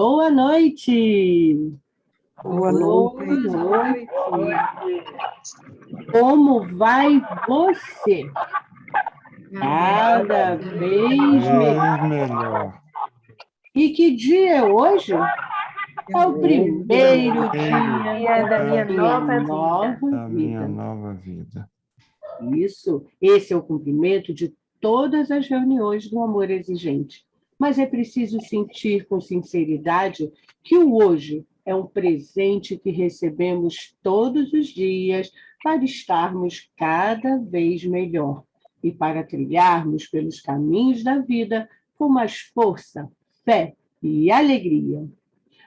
Boa noite! Boa noite. Como vai você? Cada vez melhor. melhor. E que dia é hoje? É o primeiro dia da minha Da minha vida. nova vida. Isso, esse é o cumprimento de todas as reuniões do amor exigente. Mas é preciso sentir com sinceridade que o hoje é um presente que recebemos todos os dias para estarmos cada vez melhor e para trilharmos pelos caminhos da vida com mais força, fé e alegria.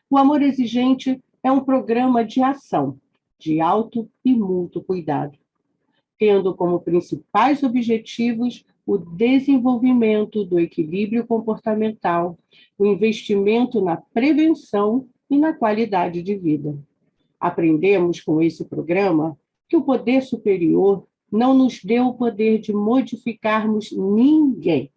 O amor exigente é um programa de ação, de alto e mútuo cuidado, tendo como principais objetivos o desenvolvimento do equilíbrio comportamental, o investimento na prevenção e na qualidade de vida. Aprendemos com esse programa que o poder superior não nos deu o poder de modificarmos ninguém,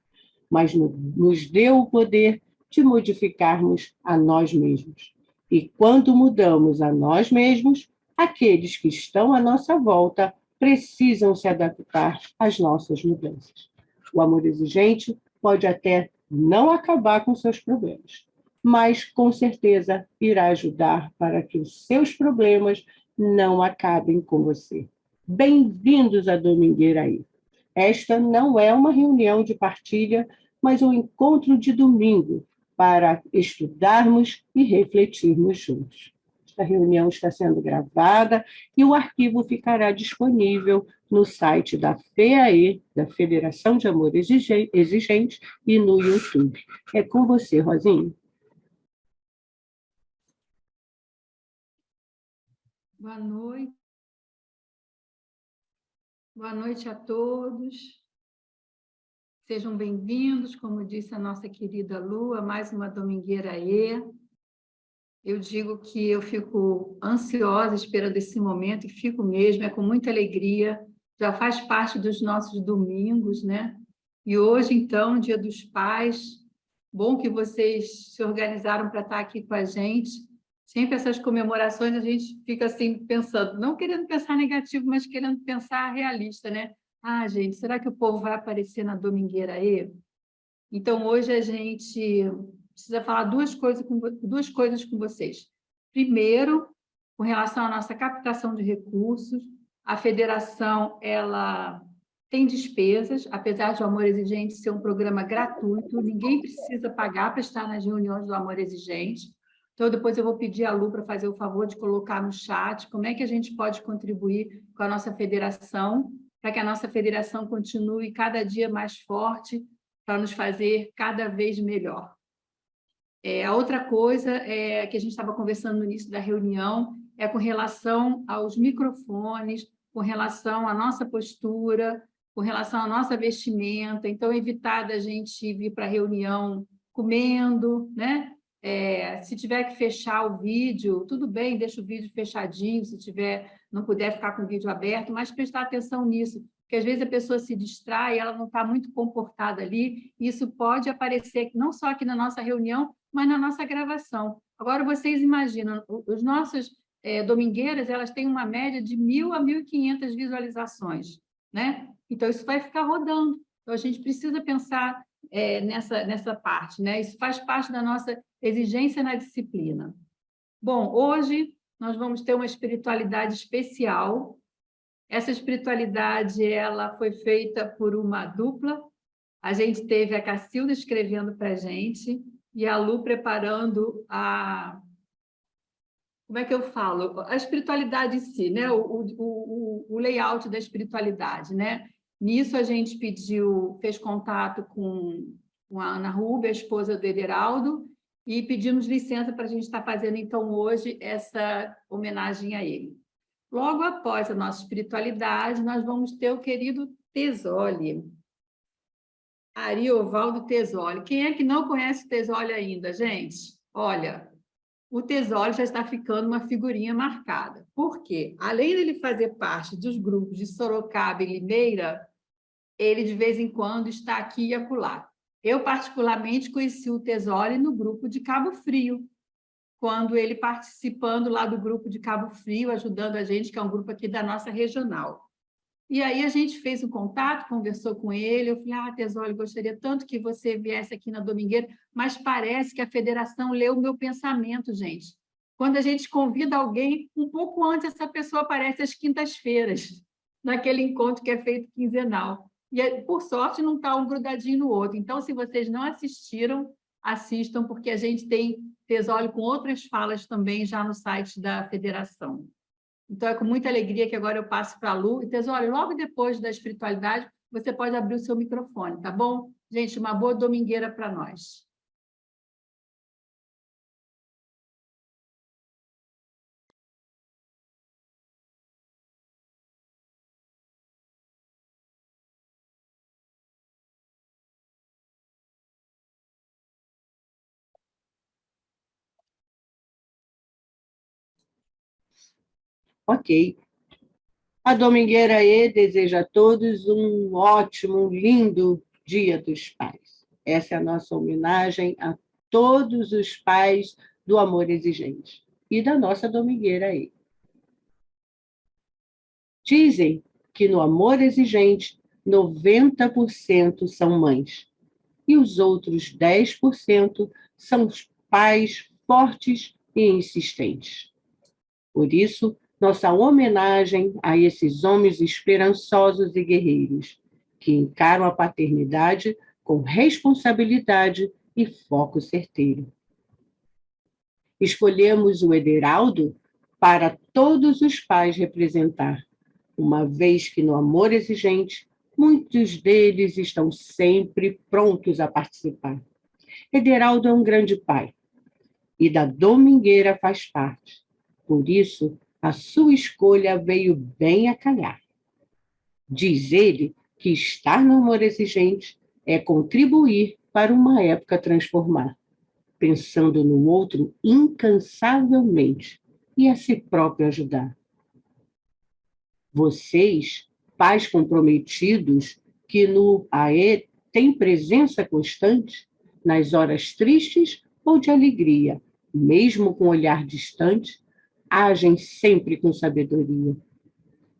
mas nos deu o poder de modificarmos a nós mesmos. E quando mudamos a nós mesmos, aqueles que estão à nossa volta precisam se adaptar às nossas mudanças. O amor exigente pode até não acabar com seus problemas, mas com certeza irá ajudar para que os seus problemas não acabem com você. Bem-vindos à Domingueira aí. Esta não é uma reunião de partilha, mas um encontro de domingo para estudarmos e refletirmos juntos. Esta reunião está sendo gravada e o arquivo ficará disponível no site da FEAE, da Federação de Amor Exigente, e no YouTube. É com você, Rosinha. Boa noite. Boa noite a todos. Sejam bem-vindos, como disse a nossa querida Lu, a mais uma Domingueira E. Eu digo que eu fico ansiosa esperando esse momento, e fico mesmo, é com muita alegria. Já faz parte dos nossos domingos, né? E hoje, então, Dia dos Pais. Bom que vocês se organizaram para estar aqui com a gente. Sempre essas comemorações a gente fica assim pensando, não querendo pensar negativo, mas querendo pensar realista, né? Ah, gente, será que o povo vai aparecer na Domingueira aí? Então, hoje a gente precisa falar duas coisas com vocês. Primeiro, com relação à nossa captação de recursos, a federação ela tem despesas, apesar de o Amor Exigente ser um programa gratuito, ninguém precisa pagar para estar nas reuniões do Amor Exigente. Então, depois eu vou pedir à Lu para fazer o favor de colocar no chat como é que a gente pode contribuir com a nossa federação, para que a nossa federação continue cada dia mais forte, para nos fazer cada vez melhor. A outra coisa que a gente estava conversando no início da reunião é com relação aos microfones, com relação à nossa postura, com relação à nossa vestimenta. Então, evitar da gente vir para a reunião comendo, né? Se tiver que fechar o vídeo, tudo bem, deixa o vídeo fechadinho, se não puder ficar com o vídeo aberto, mas prestar atenção nisso, porque às vezes a pessoa se distrai, ela não está muito comportada ali, e isso pode aparecer não só aqui na nossa reunião, mas na nossa gravação. Agora, vocês imaginam, os nossos domingueiras, elas têm uma média de 1.000 a 1.500 visualizações, né? Então, isso vai ficar rodando. Então, a gente precisa pensar nessa parte, né? Isso faz parte da nossa exigência na disciplina. Bom, hoje nós vamos ter uma espiritualidade especial. Essa espiritualidade ela foi feita por uma dupla. A gente teve a Cacilda escrevendo para a gente e a Lu preparando como é que eu falo? A espiritualidade em si, né? O layout da espiritualidade, né? Nisso a gente fez contato com a Ana Rubia, a esposa do Everaldo, e pedimos licença para a gente estar fazendo, então, hoje, essa homenagem a ele. Logo após a nossa espiritualidade, nós vamos ter o querido Tesoli, Ariovaldo Tesoli. Quem é que não conhece o Tesoli ainda, gente? Olha, o Tesoli já está ficando uma figurinha marcada. Por quê? Além dele fazer parte dos grupos de Sorocaba e Limeira, ele, de vez em quando, está aqui e acolá. Eu, particularmente, conheci o Tesoli no grupo de Cabo Frio. quando ele participando lá do grupo de Cabo Frio, ajudando a gente, que é um grupo aqui da nossa regional. E aí a gente fez um contato, conversou com ele, eu falei, Terzoli, gostaria tanto que você viesse aqui na Domingueira, mas parece que a federação leu o meu pensamento, gente. Quando a gente convida alguém, um pouco antes essa pessoa aparece às quintas-feiras, naquele encontro que é feito quinzenal. E, por sorte, não está um grudadinho no outro. Então, se vocês não assistiram, assistam, porque a gente tem Terzoli com outras falas também já no site da federação. Então, é com muita alegria que agora eu passo para a Lu. E, Terzoli, logo depois da espiritualidade, você pode abrir o seu microfone, tá bom? Gente, uma boa domingueira para nós. Ok. A Domingueira E deseja a todos um ótimo, um lindo Dia dos Pais. Essa é a nossa homenagem a todos os pais do amor exigente e da nossa Domingueira E. Dizem que no amor exigente, 90% são mães e os outros 10% são os pais fortes e insistentes. Por isso, nossa homenagem a esses homens esperançosos e guerreiros, que encaram a paternidade com responsabilidade e foco certeiro. Escolhemos o Ederaldo para todos os pais representar, uma vez que no amor exigente, muitos deles estão sempre prontos a participar. Ederaldo é um grande pai, e da Domingueira faz parte. Por isso, a sua escolha veio bem a calhar. Diz ele que estar no amor exigente é contribuir para uma época transformar, pensando no outro incansavelmente e a si próprio ajudar. Vocês, pais comprometidos, que no AE têm presença constante, nas horas tristes ou de alegria, mesmo com olhar distante, agem sempre com sabedoria.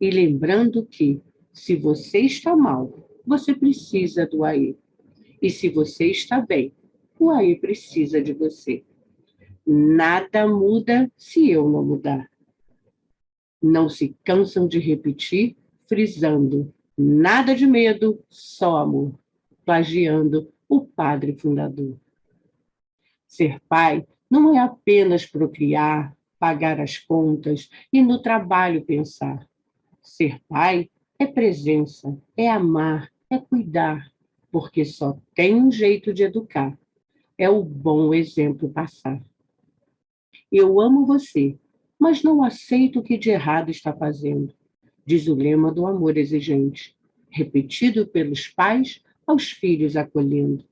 E lembrando que, se você está mal, você precisa do AE. E se você está bem, o AE precisa de você. Nada muda se eu não mudar. Não se cansam de repetir, frisando: nada de medo, só amor, plagiando o padre fundador. Ser pai não é apenas procriar, pagar as contas e no trabalho pensar. Ser pai é presença, é amar, é cuidar, porque só tem um jeito de educar, é o bom exemplo passar. Eu amo você, mas não aceito o que de errado está fazendo, diz o lema do amor exigente, repetido pelos pais aos filhos acolhendo.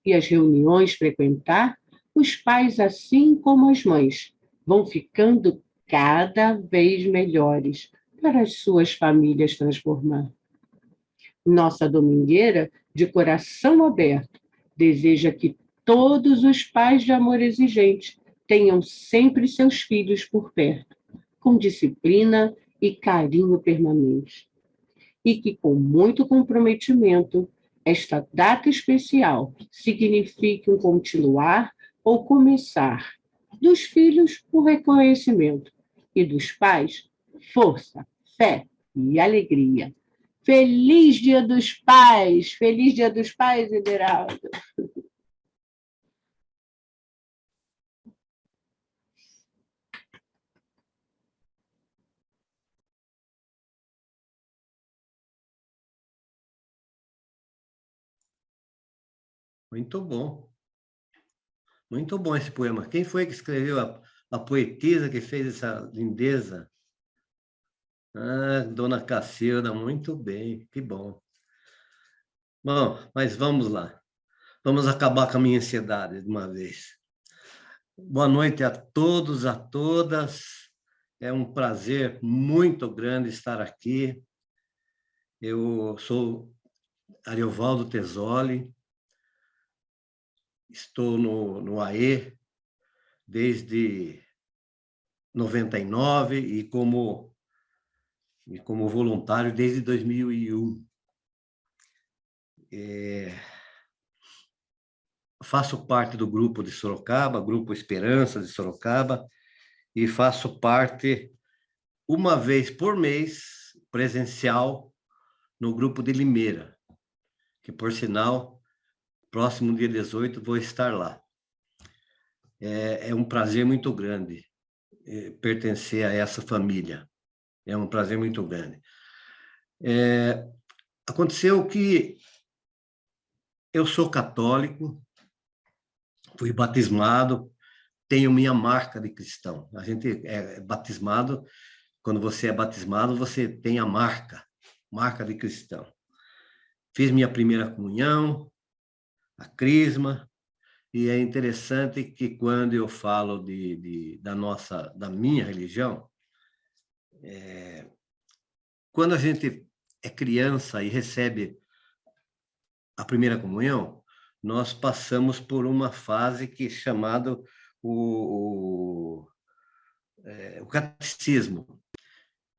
E as reuniões frequentar, os pais, assim como as mães, vão ficando cada vez melhores para as suas famílias transformar. Nossa domingueira, de coração aberto, deseja que todos os pais de amor exigente tenham sempre seus filhos por perto, com disciplina e carinho permanente. E que, com muito comprometimento, esta data especial signifique um continuar ou começar. Dos filhos, o reconhecimento. E dos pais, força, fé e alegria. Feliz Dia dos Pais! Feliz Dia dos Pais, Ederaldo! Muito bom. Muito bom esse poema. Quem foi que escreveu a poetisa que fez essa lindeza? Dona Cacilda, muito bem, que bom. Bom, mas vamos lá. Vamos acabar com a minha ansiedade de uma vez. Boa noite a todos, a todas. É um prazer muito grande estar aqui. Eu sou Ariovaldo Terzoli, estou no AE desde 99 e como voluntário desde 2001. Faço parte do grupo de Sorocaba, Grupo Esperança de Sorocaba, e faço parte, uma vez por mês, presencial, no grupo de Limeira, que, por sinal, próximo dia 18, vou estar lá. É um prazer muito grande pertencer a essa família. É um prazer muito grande. Aconteceu que eu sou católico, fui batismado, tenho minha marca de cristão. A gente é batismado, quando você é batismado, você tem a marca de cristão. Fiz minha primeira comunhão, a crisma, e é interessante que quando eu falo da minha religião, quando a gente é criança e recebe a primeira comunhão, nós passamos por uma fase que é chamado o catecismo.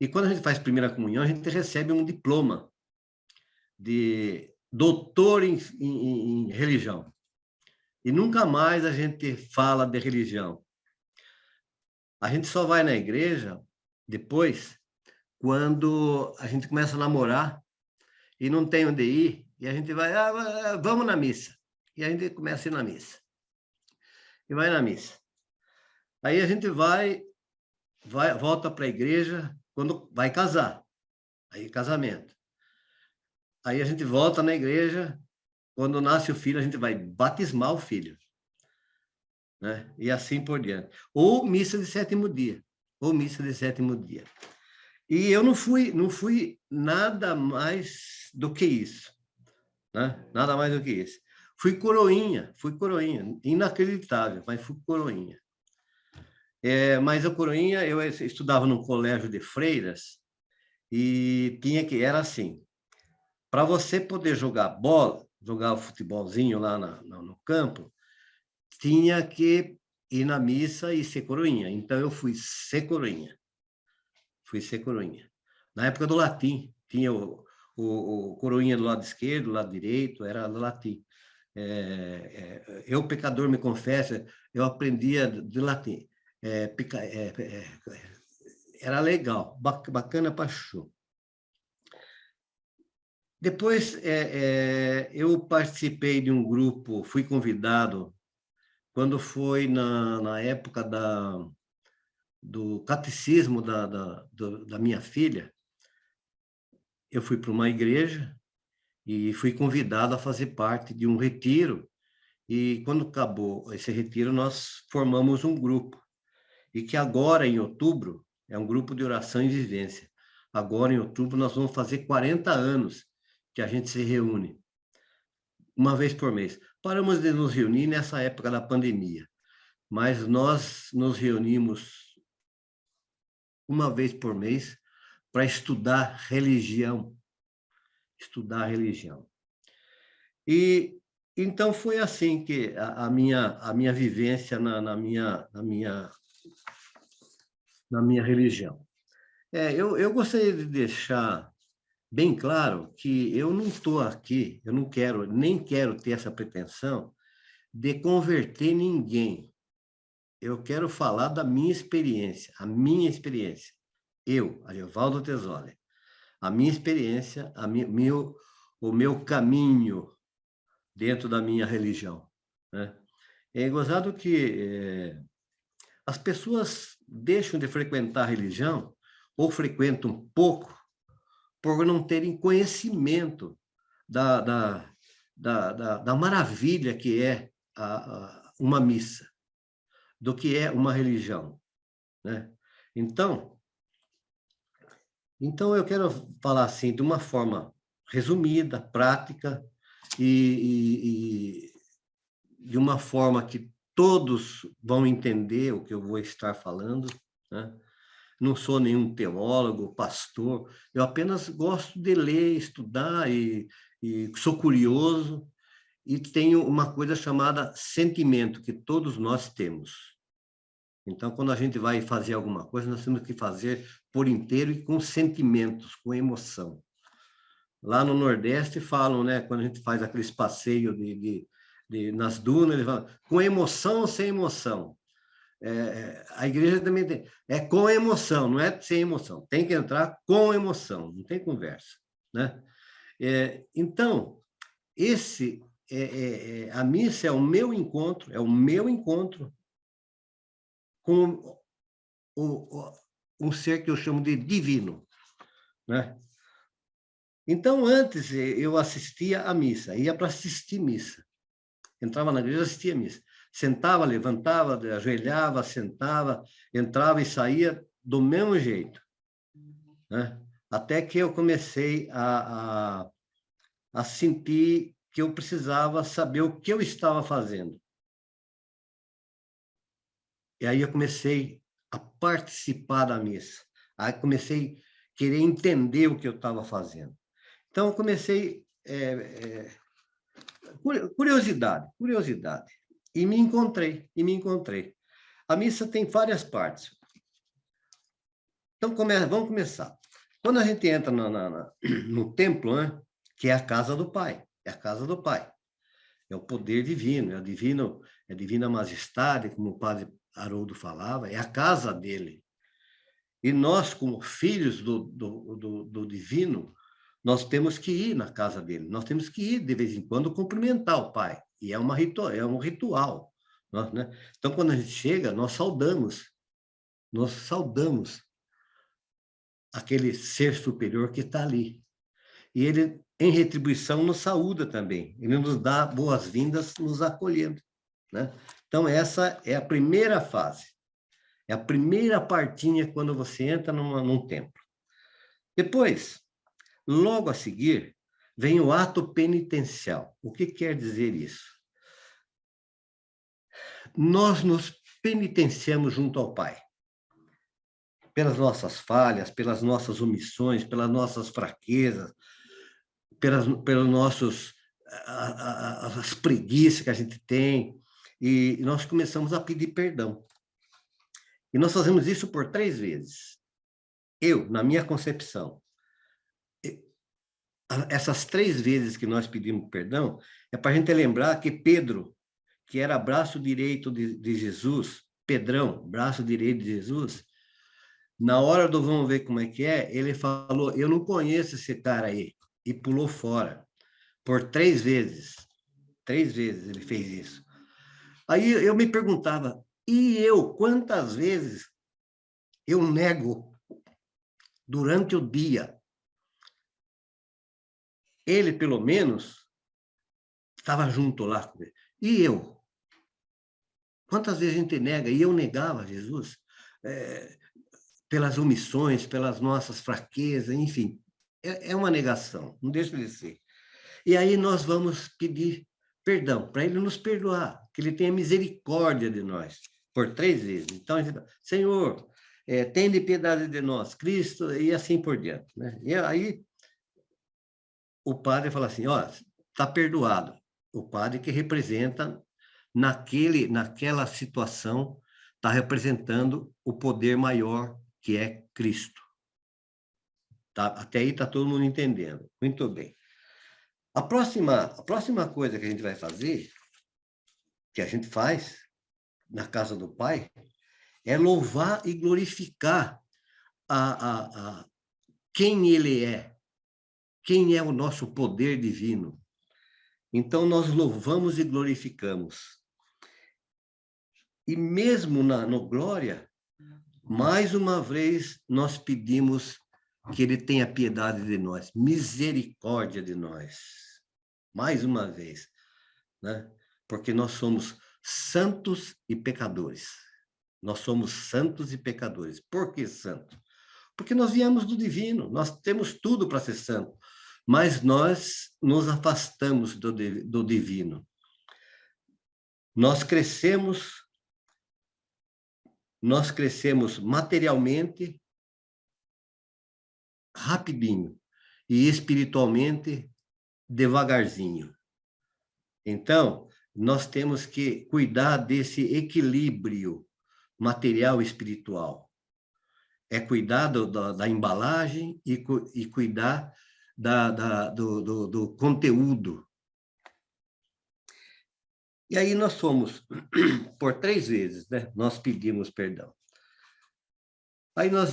E quando a gente faz primeira comunhão, a gente recebe um diploma de doutor em religião. E nunca mais a gente fala de religião. A gente só vai na igreja depois, quando a gente começa a namorar e não tem onde ir, e a gente vai, vamos na missa. E a gente começa a ir na missa. E vai na missa. Aí a gente volta para a igreja quando vai casar. Aí casamento. Aí a gente volta na igreja, quando nasce o filho, a gente vai batismar o filho. Né? E assim por diante. Ou missa de sétimo dia. E eu não fui nada mais do que isso. Né? Nada mais do que isso. Fui coroinha. Inacreditável, mas fui coroinha. Mas a coroinha, eu estudava num colégio de freiras e era assim, para você poder jogar bola, jogar o futebolzinho lá no campo, tinha que ir na missa e ser coroinha. Então, eu fui ser coroinha. Na época do latim, tinha o coroinha do lado esquerdo, do lado direito, era do latim. Eu, pecador, me confesso, eu aprendia de latim. Era legal, bacana para show. Depois, eu participei de um grupo, fui convidado, quando foi na época do catecismo da minha filha, eu fui para uma igreja e fui convidado a fazer parte de um retiro, e quando acabou esse retiro, nós formamos um grupo, e que agora, em outubro, é um grupo de oração e vivência. Agora, em outubro, nós vamos fazer 40 anos que a gente se reúne, uma vez por mês. Paramos de nos reunir nessa época da pandemia, mas nós nos reunimos uma vez por mês para estudar religião. E então foi assim que a minha vivência na minha religião. Eu gostaria de deixar bem claro que eu não estou aqui, eu não quero, nem quero ter essa pretensão de converter ninguém. Eu quero falar da minha experiência, Eu, Ariovaldo Tesoli, a minha experiência, o meu caminho dentro da minha religião. Né? É gozado que as pessoas deixam de frequentar a religião, ou frequentam pouco, por não terem conhecimento da maravilha que é uma missa, do que é uma religião. Né? Então, eu quero falar assim, de uma forma resumida, prática, e de uma forma que todos vão entender o que eu vou estar falando. Né? Não sou nenhum teólogo, pastor, eu apenas gosto de ler, estudar, e sou curioso, e tenho uma coisa chamada sentimento, que todos nós temos. Então, quando a gente vai fazer alguma coisa, nós temos que fazer por inteiro e com sentimentos, com emoção. Lá no Nordeste falam, né, quando a gente faz aqueles passeios nas dunas, eles falam, com emoção ou sem emoção? A igreja também tem, é com emoção, não é sem emoção. Tem que entrar com emoção, não tem conversa, né? Então, a missa é o meu encontro com um ser que eu chamo de divino, né? Então, antes eu assistia à missa, ia para assistir missa. Entrava na igreja, assistia a missa. Sentava, levantava, ajoelhava, sentava, entrava e saía do mesmo jeito, né? Até que eu comecei a sentir que eu precisava saber o que eu estava fazendo. E aí eu comecei a participar da missa. Aí comecei a querer entender o que eu estava fazendo. Então, eu comecei... curiosidade. E me encontrei. A missa tem várias partes. Então, vamos começar. Quando a gente entra no templo, né, que é a casa do Pai, é o poder divino, é a divina majestade, como o padre Haroldo falava, é a casa dele. E nós, como filhos do divino, nós temos que ir na casa dele, nós temos que ir, de vez em quando, cumprimentar o Pai. E é um ritual. Né? Então, quando a gente chega, nós saudamos aquele ser superior que está ali. E ele, em retribuição, nos saúda também. Ele nos dá boas-vindas, nos acolhendo, né? Então, essa é a primeira fase. É a primeira partinha quando você entra num templo. Depois, logo a seguir, vem o ato penitencial. O que quer dizer isso? Nós nos penitenciamos junto ao Pai. Pelas nossas falhas, pelas nossas omissões, pelas nossas fraquezas, pelos nossos as preguiças que a gente tem, e nós começamos a pedir perdão. E nós fazemos isso por 3 vezes. Eu, na minha concepção, essas 3 vezes que nós pedimos perdão, é para a gente lembrar que Pedro, que era braço direito de Jesus, Pedrão, braço direito de Jesus, na hora do vamos ver como é que é, ele falou, eu não conheço esse cara aí, e pulou fora. Por 3 vezes. 3 vezes ele fez isso. Aí eu me perguntava, e eu, quantas vezes eu nego durante o dia? Ele, pelo menos, estava junto lá. E eu? Quantas vezes a gente nega? E eu negava Jesus, pelas omissões, pelas nossas fraquezas, enfim. É uma negação, não deixa de ser. E aí nós vamos pedir perdão, para ele nos perdoar, que ele tenha misericórdia de nós, por 3 vezes. Então, a gente fala, Senhor, tende piedade de nós, Cristo, e assim por diante, né? E aí o padre fala assim, ó, está perdoado. O padre que representa, naquela situação, está representando o poder maior, que é Cristo. Tá? Até aí está todo mundo entendendo. Muito bem. A próxima coisa que a gente vai fazer, que a gente faz na casa do Pai, é louvar e glorificar quem Ele é, quem é o nosso poder divino. Então, nós louvamos e glorificamos. E mesmo no Glória, mais uma vez, nós pedimos que Ele tenha piedade de nós, misericórdia de nós. Mais uma vez, né? Porque nós somos santos e pecadores. Nós somos santos e pecadores. Por que santo? Porque nós viemos do divino, nós temos tudo para ser santo, mas nós nos afastamos do divino. Nós crescemos materialmente rapidinho e espiritualmente devagarzinho. Então, nós temos que cuidar desse equilíbrio. material e espiritual. É cuidar da embalagem e cuidar do conteúdo. E aí nós fomos, por 3 vezes, né? Nós pedimos perdão. Aí nós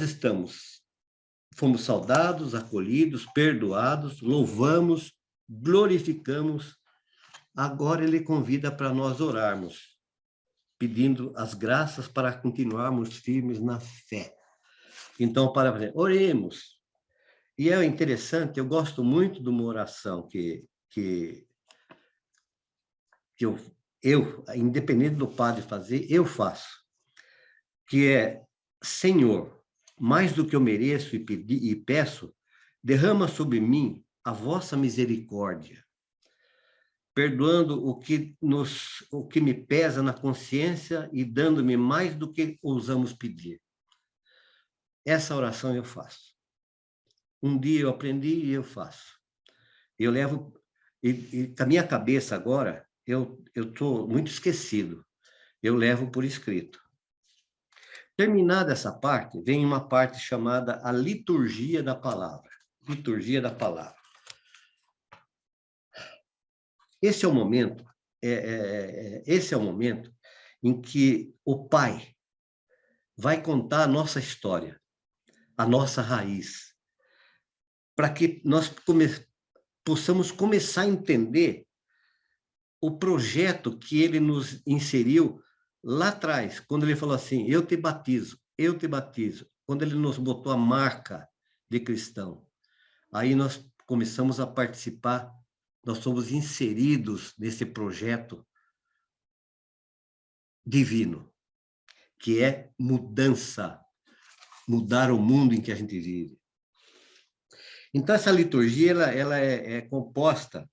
fomos saudados, acolhidos, perdoados, louvamos, glorificamos. Agora ele convida para nós orarmos, pedindo as graças para continuarmos firmes na fé. Então, oremos. E é interessante, eu gosto muito de uma oração que eu, independente do padre fazer, eu faço, que é: Senhor, mais do que eu mereço e peço, derrama sobre mim a vossa misericórdia, perdoando o que me pesa na consciência e dando-me mais do que ousamos pedir. Essa oração eu faço. Um dia eu aprendi e eu faço. Eu levo... E com a minha cabeça agora, eu estou muito esquecido. Eu levo por escrito. Terminada essa parte, vem uma parte chamada a liturgia da palavra. Liturgia da palavra. Esse é o momento, esse é o momento em que o Pai vai contar a nossa história, a nossa raiz, para que nós possamos começar a entender o projeto que ele nos inseriu lá atrás, quando ele falou assim: eu te batizo, eu te batizo. Quando ele nos botou a marca de cristão, aí nós começamos a participar, nós somos inseridos nesse projeto divino, que é mudança, mudar o mundo em que a gente vive. Então, essa liturgia ela é composta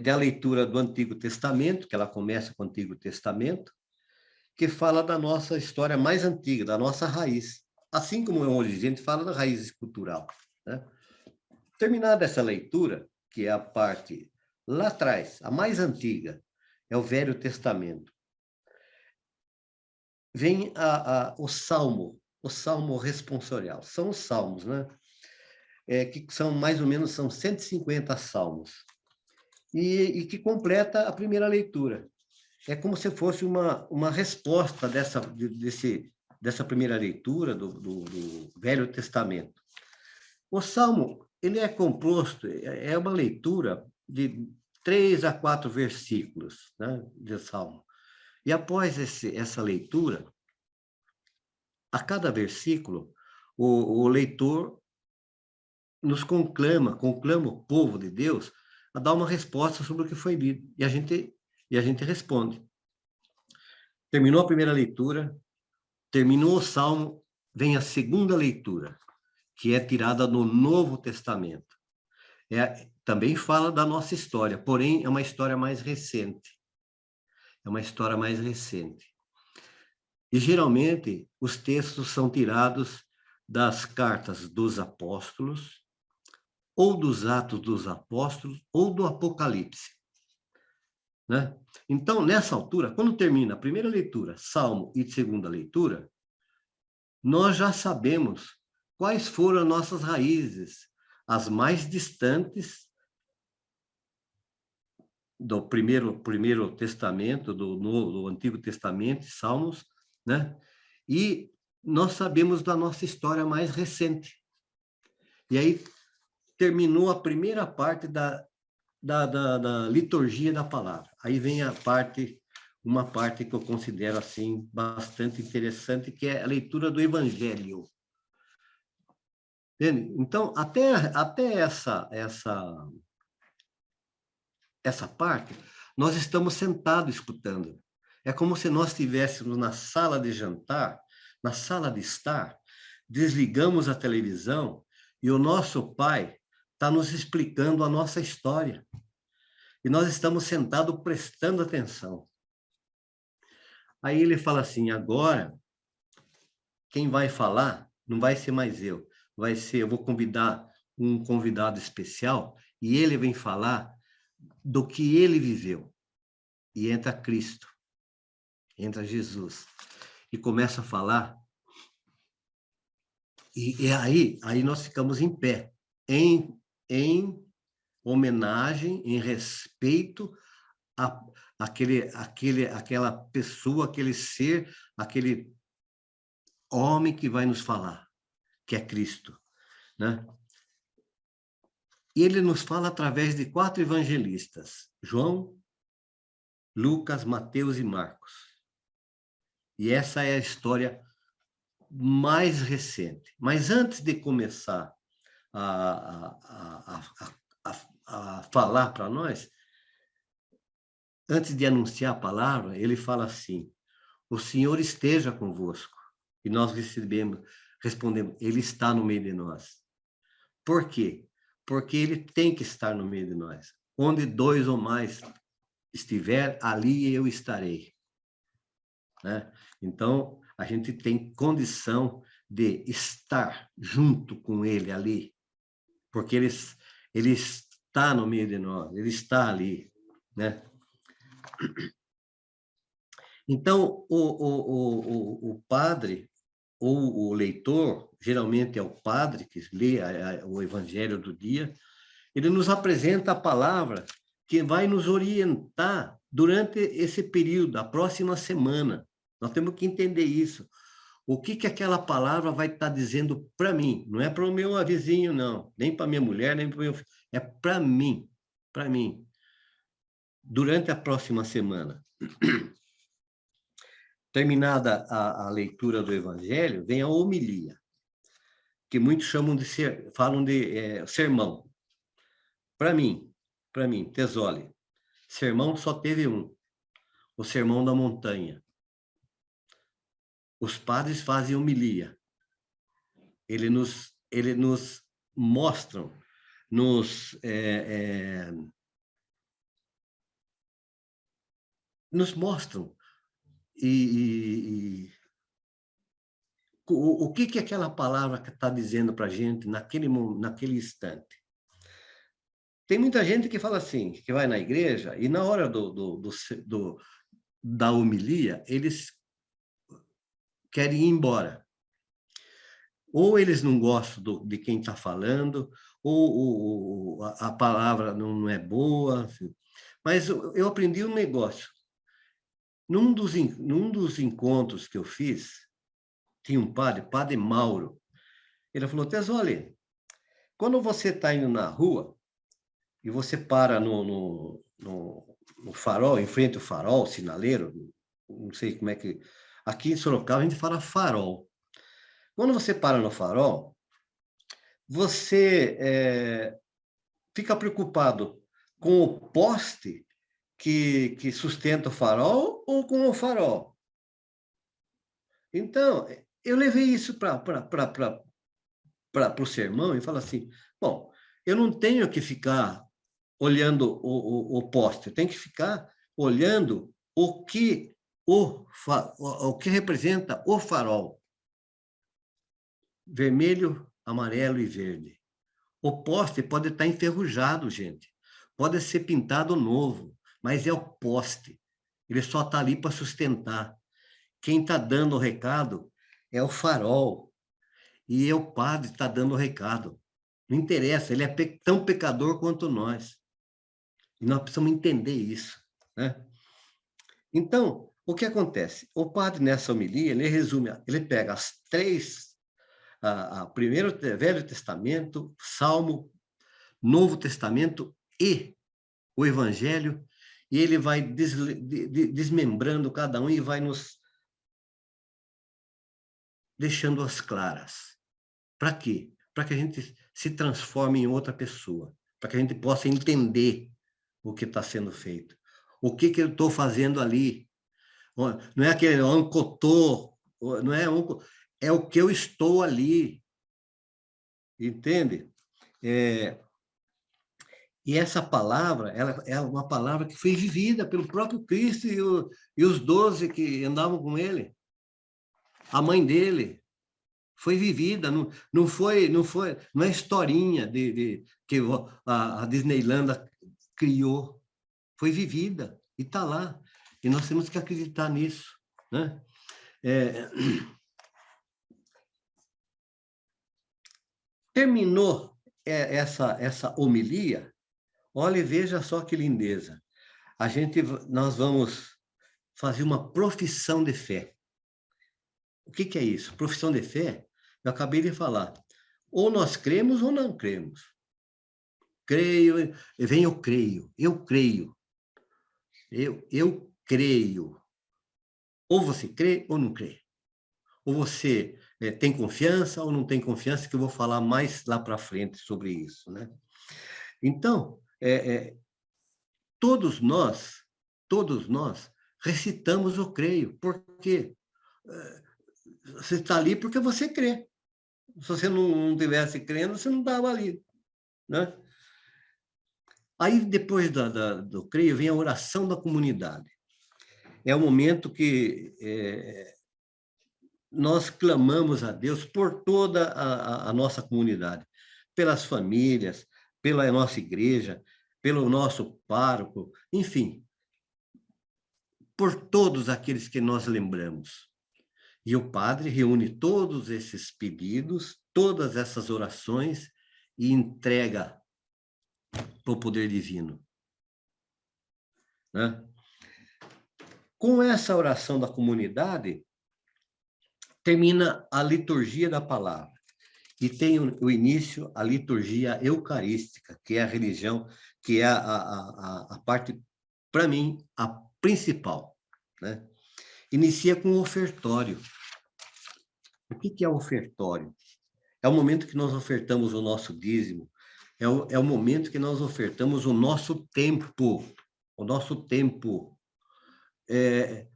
da leitura do Antigo Testamento, que ela começa com o Antigo Testamento, que fala da nossa história mais antiga, da nossa raiz. Assim como hoje a gente fala da raiz cultural, né? Terminada essa leitura, que é a parte lá atrás, a mais antiga, é o Velho Testamento. Vem o Salmo responsorial. São os salmos, né? Que são mais ou menos 150 salmos. E que completa a primeira leitura. É como se fosse uma resposta dessa primeira leitura do Velho Testamento. O Salmo, ele é composto, é uma leitura de 3 a 4 versículos, né, de Salmo. E após essa leitura, a cada versículo, o leitor nos conclama o povo de Deus a dar uma resposta sobre o que foi lido. E a gente responde. Terminou a primeira leitura, terminou o Salmo, vem a segunda leitura, que é tirada no Novo Testamento. Também fala da nossa história, porém é uma história mais recente. É uma história mais recente. E, geralmente, os textos são tirados das cartas dos apóstolos, ou dos Atos dos Apóstolos, ou do Apocalipse, né? Então, nessa altura, quando termina a primeira leitura, Salmo e segunda leitura, nós já sabemos quais foram as nossas raízes, as mais distantes do primeiro Testamento, do Antigo Testamento, Salmos, né? E nós sabemos da nossa história mais recente. E aí terminou a primeira parte da liturgia da palavra. Aí vem uma parte que eu considero assim bastante interessante, que é a leitura do Evangelho. Entende? Então, até essa parte, nós estamos sentados escutando. É como se nós estivéssemos na sala de jantar, na sala de estar, desligamos a televisão e o nosso pai está nos explicando a nossa história. E nós estamos sentados prestando atenção. Aí ele fala assim: agora, quem vai falar não vai ser mais eu. Eu vou convidar um convidado especial e ele vem falar do que ele viveu. E entra Cristo, entra Jesus. e começa a falar. E aí nós ficamos em pé, em homenagem, em respeito àquela pessoa, aquele ser, aquele homem que vai nos falar, que é Cristo, né? E ele nos fala através de 4 evangelistas, João, Lucas, Mateus e Marcos. E essa é a história mais recente. Mas antes de começar a falar para nós, antes de anunciar a palavra, ele fala assim: o Senhor esteja convosco. E nós respondemos, ele está no meio de nós. Por quê? Porque ele tem que estar no meio de nós. Onde 2 ou mais estiver, ali eu estarei. Né? Então, a gente tem condição de estar junto com ele ali, porque ele está no meio de nós, ele está ali, né? Então, o padre ou o leitor, geralmente é o padre que lê o evangelho do dia, ele nos apresenta a palavra que vai nos orientar durante esse período, a próxima semana. Nós temos que entender isso. O que aquela palavra vai estar dizendo para mim? Não é para o meu vizinho, não. Nem para minha mulher, nem para o meu filho. É para mim. Para mim. Durante a próxima semana. Terminada a leitura do Evangelho, vem a homilia, que muitos falam de sermão. Para mim, Tesole, sermão só teve um. O Sermão da Montanha. Os padres fazem homilia. Eles nos mostram, nos mostram o que aquela palavra está dizendo para a gente naquele instante. Tem muita gente que fala assim, que vai na igreja e na hora da homilia, eles querem ir embora. Ou eles não gostam de quem está falando, ou a palavra não é boa. Mas eu aprendi um negócio. Num dos encontros que eu fiz, tinha um padre Mauro. Ele falou, Tesole, quando você está indo na rua e você para no farol, em frente ao farol, sinaleiro, não sei como é que... Aqui em Sorocaba a gente fala farol. Quando você para no farol, você fica preocupado com o poste que sustenta o farol ou com o farol? Então, eu levei isso para o sermão e falo assim, bom, eu não tenho que ficar olhando o poste, eu tenho que ficar olhando o que representa o farol. Vermelho, amarelo e verde. O poste pode estar enferrujado, gente. Pode ser pintado novo, mas é o poste. Ele só está ali para sustentar. Quem está dando o recado é o farol. E o padre está dando o recado. Não interessa, ele é tão pecador quanto nós. E nós precisamos entender isso, né? Então, o que acontece? O padre, nessa homilia, ele resume, ele pega as 3... primeiro Velho Testamento, Salmo, Novo Testamento e o Evangelho, e ele vai desmembrando cada um e vai nos deixando as claras. Para quê? Para que a gente se transforme em outra pessoa, para que a gente possa entender o que está sendo feito. O que eu estou fazendo ali? Não é aquele ancotô, não é é o que eu estou ali. Entende? E essa palavra, ela é uma palavra que foi vivida pelo próprio Cristo e os 12 que andavam com ele. A mãe dele foi vivida, não é historinha que a Disneylândia criou. Foi vivida e está lá. E nós temos que acreditar nisso, né? Terminou essa homilia, olha e veja só que lindeza. Nós vamos fazer uma profissão de fé. O que é isso? Profissão de fé, eu acabei de falar. Ou nós cremos ou não cremos. Creio, vem eu creio, eu creio. Eu creio. Ou você crê ou não crê. Ou você tem confiança ou não tem confiança, que eu vou falar mais lá para frente sobre isso, né? Então, todos nós recitamos o creio. Por quê? Você está ali porque você crê. Se você não tivesse crendo, você não estava ali, né? Aí, depois do creio, vem a oração da comunidade. É o momento que nós clamamos a Deus por toda a nossa comunidade, pelas famílias, pela nossa igreja, pelo nosso pároco, enfim, por todos aqueles que nós lembramos. E o padre reúne todos esses pedidos, todas essas orações e entrega para o poder divino, né? Com essa oração da comunidade, termina a liturgia da palavra. E tem o início, a liturgia eucarística, que é a religião, que é a parte, para mim, a principal, né? Inicia com o ofertório. O que é o ofertório? É o momento que nós ofertamos o nosso dízimo, é o momento que nós ofertamos o nosso tempo,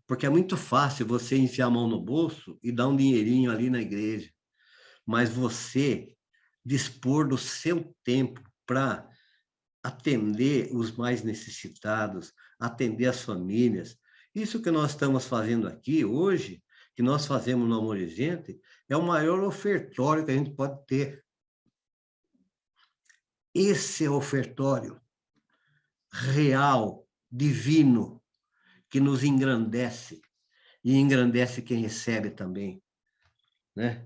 porque é muito fácil você enfiar a mão no bolso e dar um dinheirinho ali na igreja, mas você dispor do seu tempo para atender os mais necessitados, atender as famílias. Isso que nós estamos fazendo aqui hoje, que nós fazemos no Amor e Gente, é o maior ofertório que a gente pode ter. Esse é o ofertório real, divino, que nos engrandece e engrandece quem recebe também, né?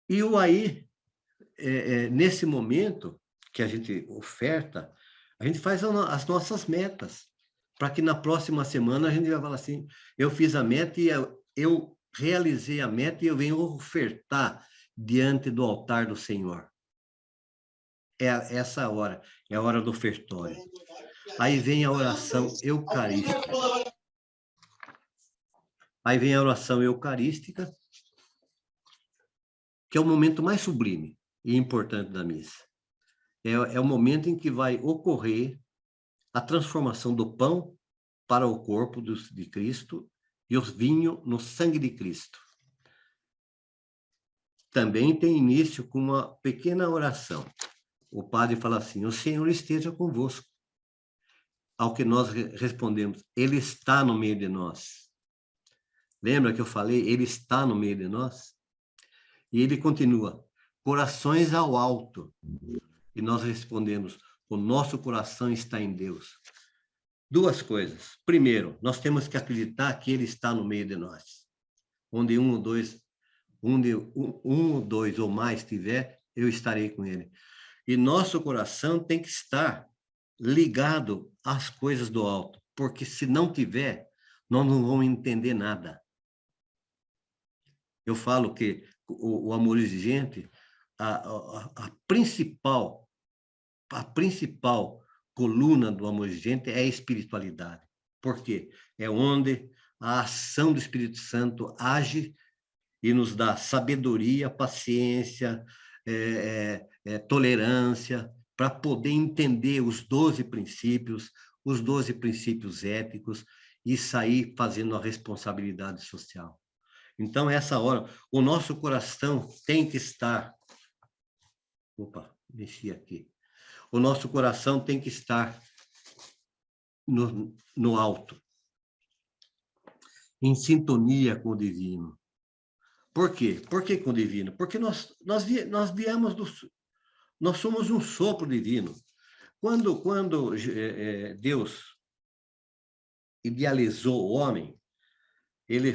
E nesse momento que a gente oferta, a gente faz as nossas metas, para que na próxima semana a gente vai falar assim, eu fiz a meta e eu realizei a meta e eu venho ofertar diante do altar do Senhor. É essa hora, é a hora do ofertório. Aí vem a oração eucarística. Que é o momento mais sublime e importante da missa. É o momento em que vai ocorrer a transformação do pão para o corpo de Cristo e o vinho no sangue de Cristo. Também tem início com uma pequena oração. O padre fala assim, o Senhor esteja convosco. Ao que nós respondemos, Ele está no meio de nós. Lembra que eu falei, Ele está no meio de nós? E ele continua, corações ao alto. E nós respondemos, o nosso coração está em Deus. Duas coisas. Primeiro, nós temos que acreditar que Ele está no meio de nós. Onde um ou dois ou mais estiver, eu estarei com Ele. E nosso coração tem que estar ligado às coisas do alto, porque se não tiver, nós não vamos entender nada. Eu falo que o amor exigente, a principal coluna do amor exigente é a espiritualidade. Por quê? É onde a ação do Espírito Santo age e nos dá sabedoria, paciência, tolerância, para poder entender os 12 princípios éticos e sair fazendo a responsabilidade social. Então, essa hora, o nosso coração tem que estar... Opa, mexi aqui. O nosso coração tem que estar no alto, em sintonia com o divino. Por quê? Por que com o divino? Porque nós viemos nós somos um sopro divino. Quando Deus idealizou o homem, ele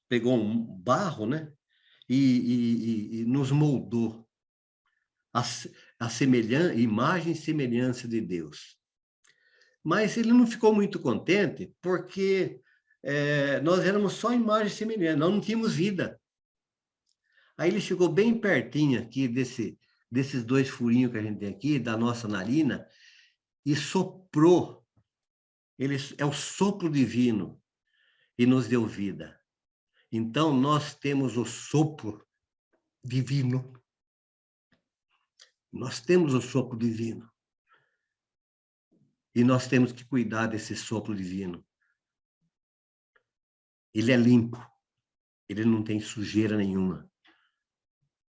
pegou um barro, né? E nos moldou a imagem e semelhança de Deus. Mas ele não ficou muito contente, porque nós éramos só imagem e semelhança, nós não tínhamos vida. Aí ele chegou bem pertinho aqui desses 2 furinhos que a gente tem aqui, da nossa narina, e soprou. Ele é o sopro divino e nos deu vida. Então, nós temos o sopro divino. Nós temos o sopro divino. E nós temos que cuidar desse sopro divino. Ele é limpo. Ele não tem sujeira nenhuma.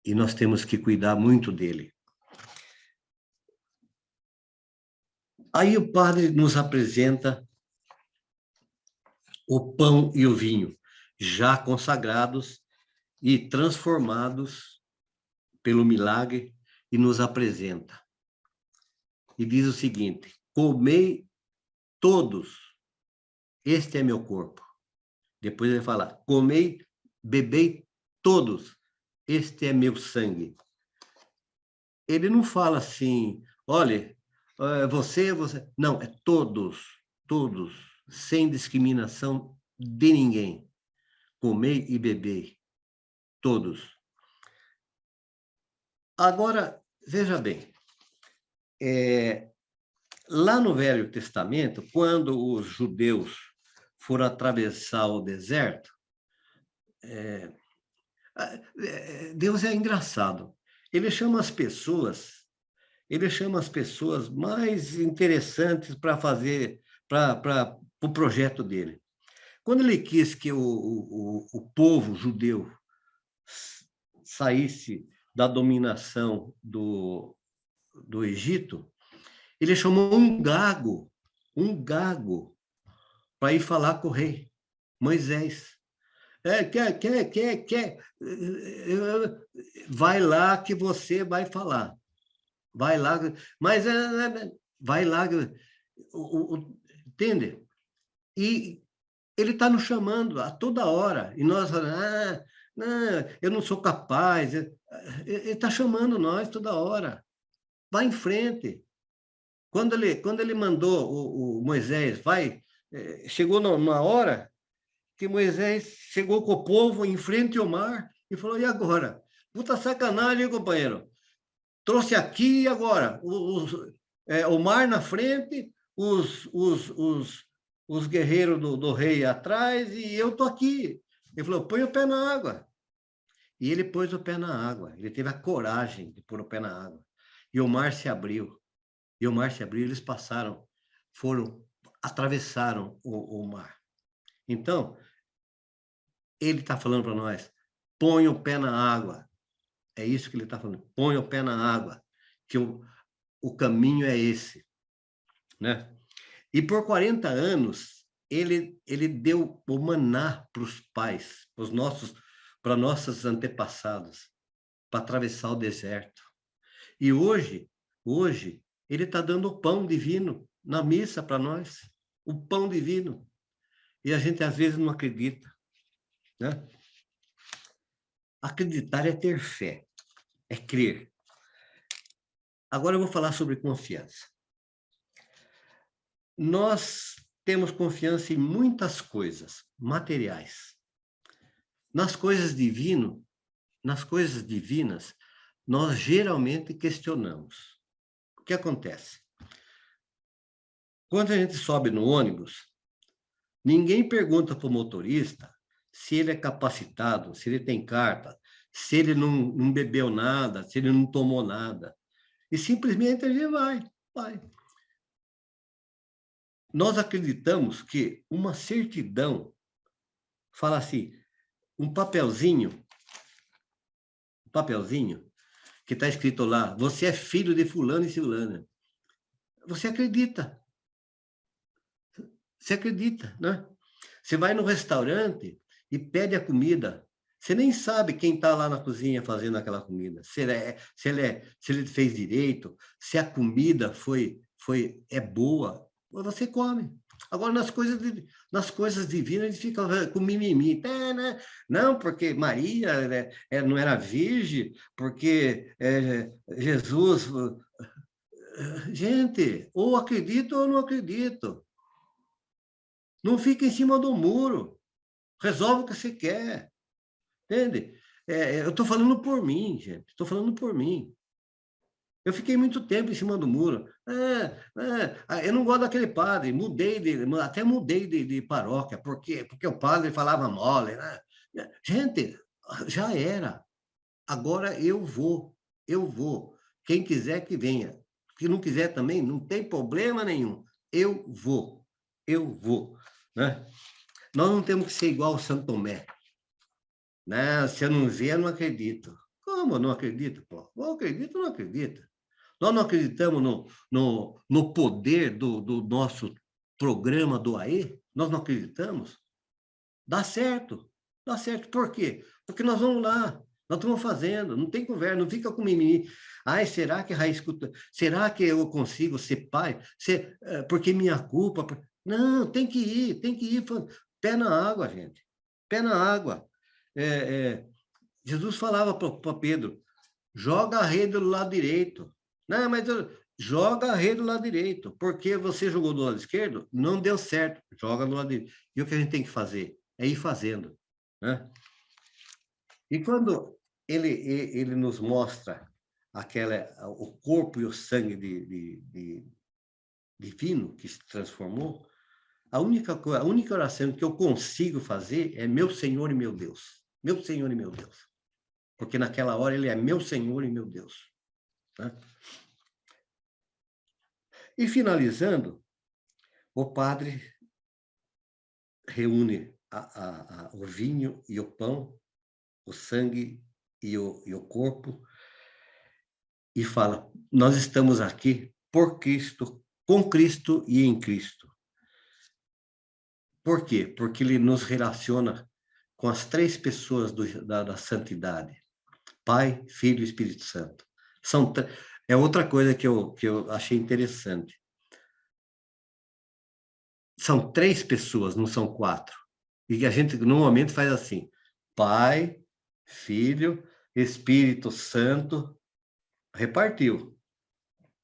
E nós temos que cuidar muito dele. Aí o padre nos apresenta o pão e o vinho, já consagrados e transformados pelo milagre, e nos apresenta. E diz o seguinte: comei todos, este é meu corpo. Depois ele fala: comei, bebei todos, este é meu sangue. Ele não fala assim, olha, você. Não, é todos, sem discriminação de ninguém. Comei e bebei, todos. Agora, veja bem, lá no Velho Testamento, quando os judeus foram atravessar o deserto, Deus é engraçado. Ele chama as pessoas mais interessantes para o projeto dele. Quando ele quis que o povo judeu saísse da dominação do Egito, ele chamou um gago para ir falar com o rei Moisés. Vai lá que você vai falar. Vai lá, mas vai lá, entende? E ele está nos chamando a toda hora, e nós falamos, não, eu não sou capaz. Ele está chamando nós toda hora. Vai em frente. Quando ele mandou o Moisés, chegou numa hora que Moisés chegou com o povo em frente ao mar e falou: e agora? Puta sacanagem, companheiro. Trouxe aqui e agora? O mar na frente, os guerreiros do rei atrás, e eu estou aqui. Ele falou: põe o pé na água. E ele pôs o pé na água. Ele teve a coragem de pôr o pé na água. E o mar se abriu. Eles atravessaram o mar. Então, ele está falando para nós: põe o pé na água. É isso que ele está falando. Põe o pé na água, que o caminho é esse, né? E por 40 anos, ele deu o maná para os pais, para nossos antepassados, para atravessar o deserto. E hoje ele está dando o pão divino na missa para nós, o pão divino. E a gente, às vezes, não acredita, né? Acreditar é ter fé, é crer. Agora eu vou falar sobre confiança. Nós temos confiança em muitas coisas materiais. Nas coisas divinas, nós geralmente questionamos. O que acontece? Quando a gente sobe no ônibus, ninguém pergunta para o motorista se ele é capacitado, se ele tem carta, se ele não bebeu nada, se ele não tomou nada. E simplesmente a gente vai. Nós acreditamos que uma certidão, fala assim, um papelzinho que está escrito lá: você é filho de fulano e ciclana. Você acredita. Você acredita, né? Você vai no restaurante e pede a comida. Você nem sabe quem está lá na cozinha fazendo aquela comida. Se ele fez direito, se a comida é boa, você come. Agora, nas coisas divinas, a gente fica com mimimi. Tá, né? Não, porque Maria não era virgem, porque Jesus... Gente, ou acredito ou não acredito. Não fica em cima do muro. Resolve o que você quer. Entende? Eu estou falando por mim, gente. Estou falando por mim. Eu fiquei muito tempo em cima do muro. Eu não gosto daquele padre. Até mudei de paróquia. Por quê? Porque o padre falava mole. Né? Gente, já era. Agora eu vou. Eu vou. Quem quiser que venha. Se não quiser também, não tem problema nenhum. Eu vou. Eu vou. Né? Nós não temos que ser igual ao Santo Tomé. Né? Se eu não ver, eu não acredito. Como eu não acredito, pô? Eu acredito ou não acredito? Nós não acreditamos no poder do nosso programa do AE? Nós não acreditamos? Dá certo. Dá certo. Por quê? Porque nós vamos lá. Nós estamos fazendo. Não tem conversa. Não fica com mimimi. Ai, será que a Raiz... Será que eu consigo ser pai? Porque minha culpa... Não, tem que ir. Tem que ir. Pé na água, gente. Pé na água. Jesus falava para Pedro, joga a rede do lado direito. Não, mas joga a rede do lado direito. Porque você jogou do lado esquerdo, não deu certo. Joga do lado direito. E o que a gente tem que fazer? É ir fazendo. Né? E quando ele nos mostra o corpo e o sangue divino que se transformou, a única oração que eu consigo fazer é meu Senhor e meu Deus. Meu Senhor e meu Deus. Porque naquela hora ele é meu Senhor e meu Deus. Né? E finalizando, o padre reúne o vinho e o pão, o sangue e o corpo, e fala, nós estamos aqui por Cristo, com Cristo e em Cristo. Por quê? Porque ele nos relaciona com as três pessoas da santidade. Pai, Filho e Espírito Santo. É outra coisa que eu achei interessante. São três pessoas, não são quatro. E a gente normalmente faz assim, Pai, Filho, Espírito Santo, repartiu.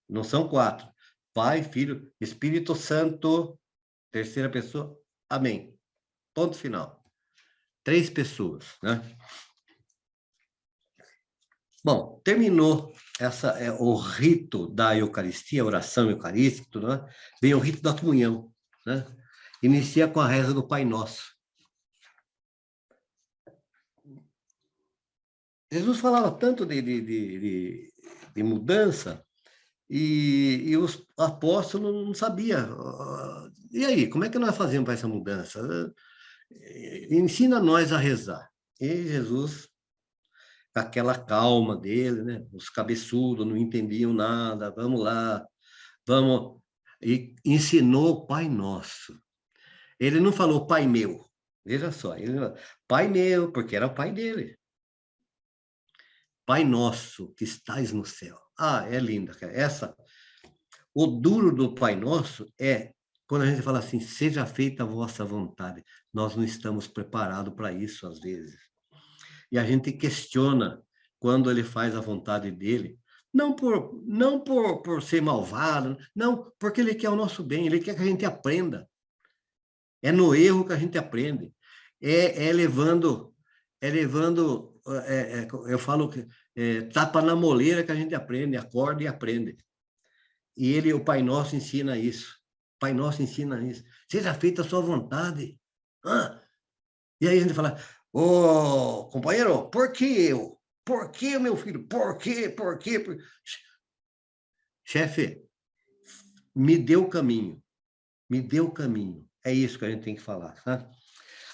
Não são quatro. Pai, Filho, Espírito Santo, terceira pessoa, amém. Ponto final. Três pessoas, né? Bom, terminou o rito da Eucaristia, a oração eucarística, tudo, né? Vem o rito da comunhão, né? Inicia com a reza do Pai Nosso. Jesus falava tanto de mudança e os apóstolos não sabiam. E aí, como é que nós fazemos para essa mudança? Ensina nós a rezar. E Jesus, com aquela calma dele, né? Os cabeçudos não entendiam nada, vamos lá, vamos. E ensinou o Pai Nosso. Ele não falou Pai Meu, veja só, ele falou, Pai Meu, porque era o pai dele. Pai Nosso, que estais no céu. Ah, é linda, cara. O duro do Pai Nosso é quando a gente fala assim, seja feita a vossa vontade. Nós não estamos preparados para isso, às vezes. E a gente questiona quando ele faz a vontade dele, não por ser malvado, não, porque ele quer o nosso bem, ele quer que a gente aprenda. É no erro que a gente aprende. Eu falo que tapa na moleira que a gente aprende, acorda e aprende. E o Pai Nosso ensina isso. O Pai Nosso ensina isso. Seja feita a sua vontade. E aí a gente fala, ô, companheiro, por que eu? Por que, meu filho? Por quê? Por quê? Chefe, me dê o caminho. Me dê o caminho. É isso que a gente tem que falar, tá?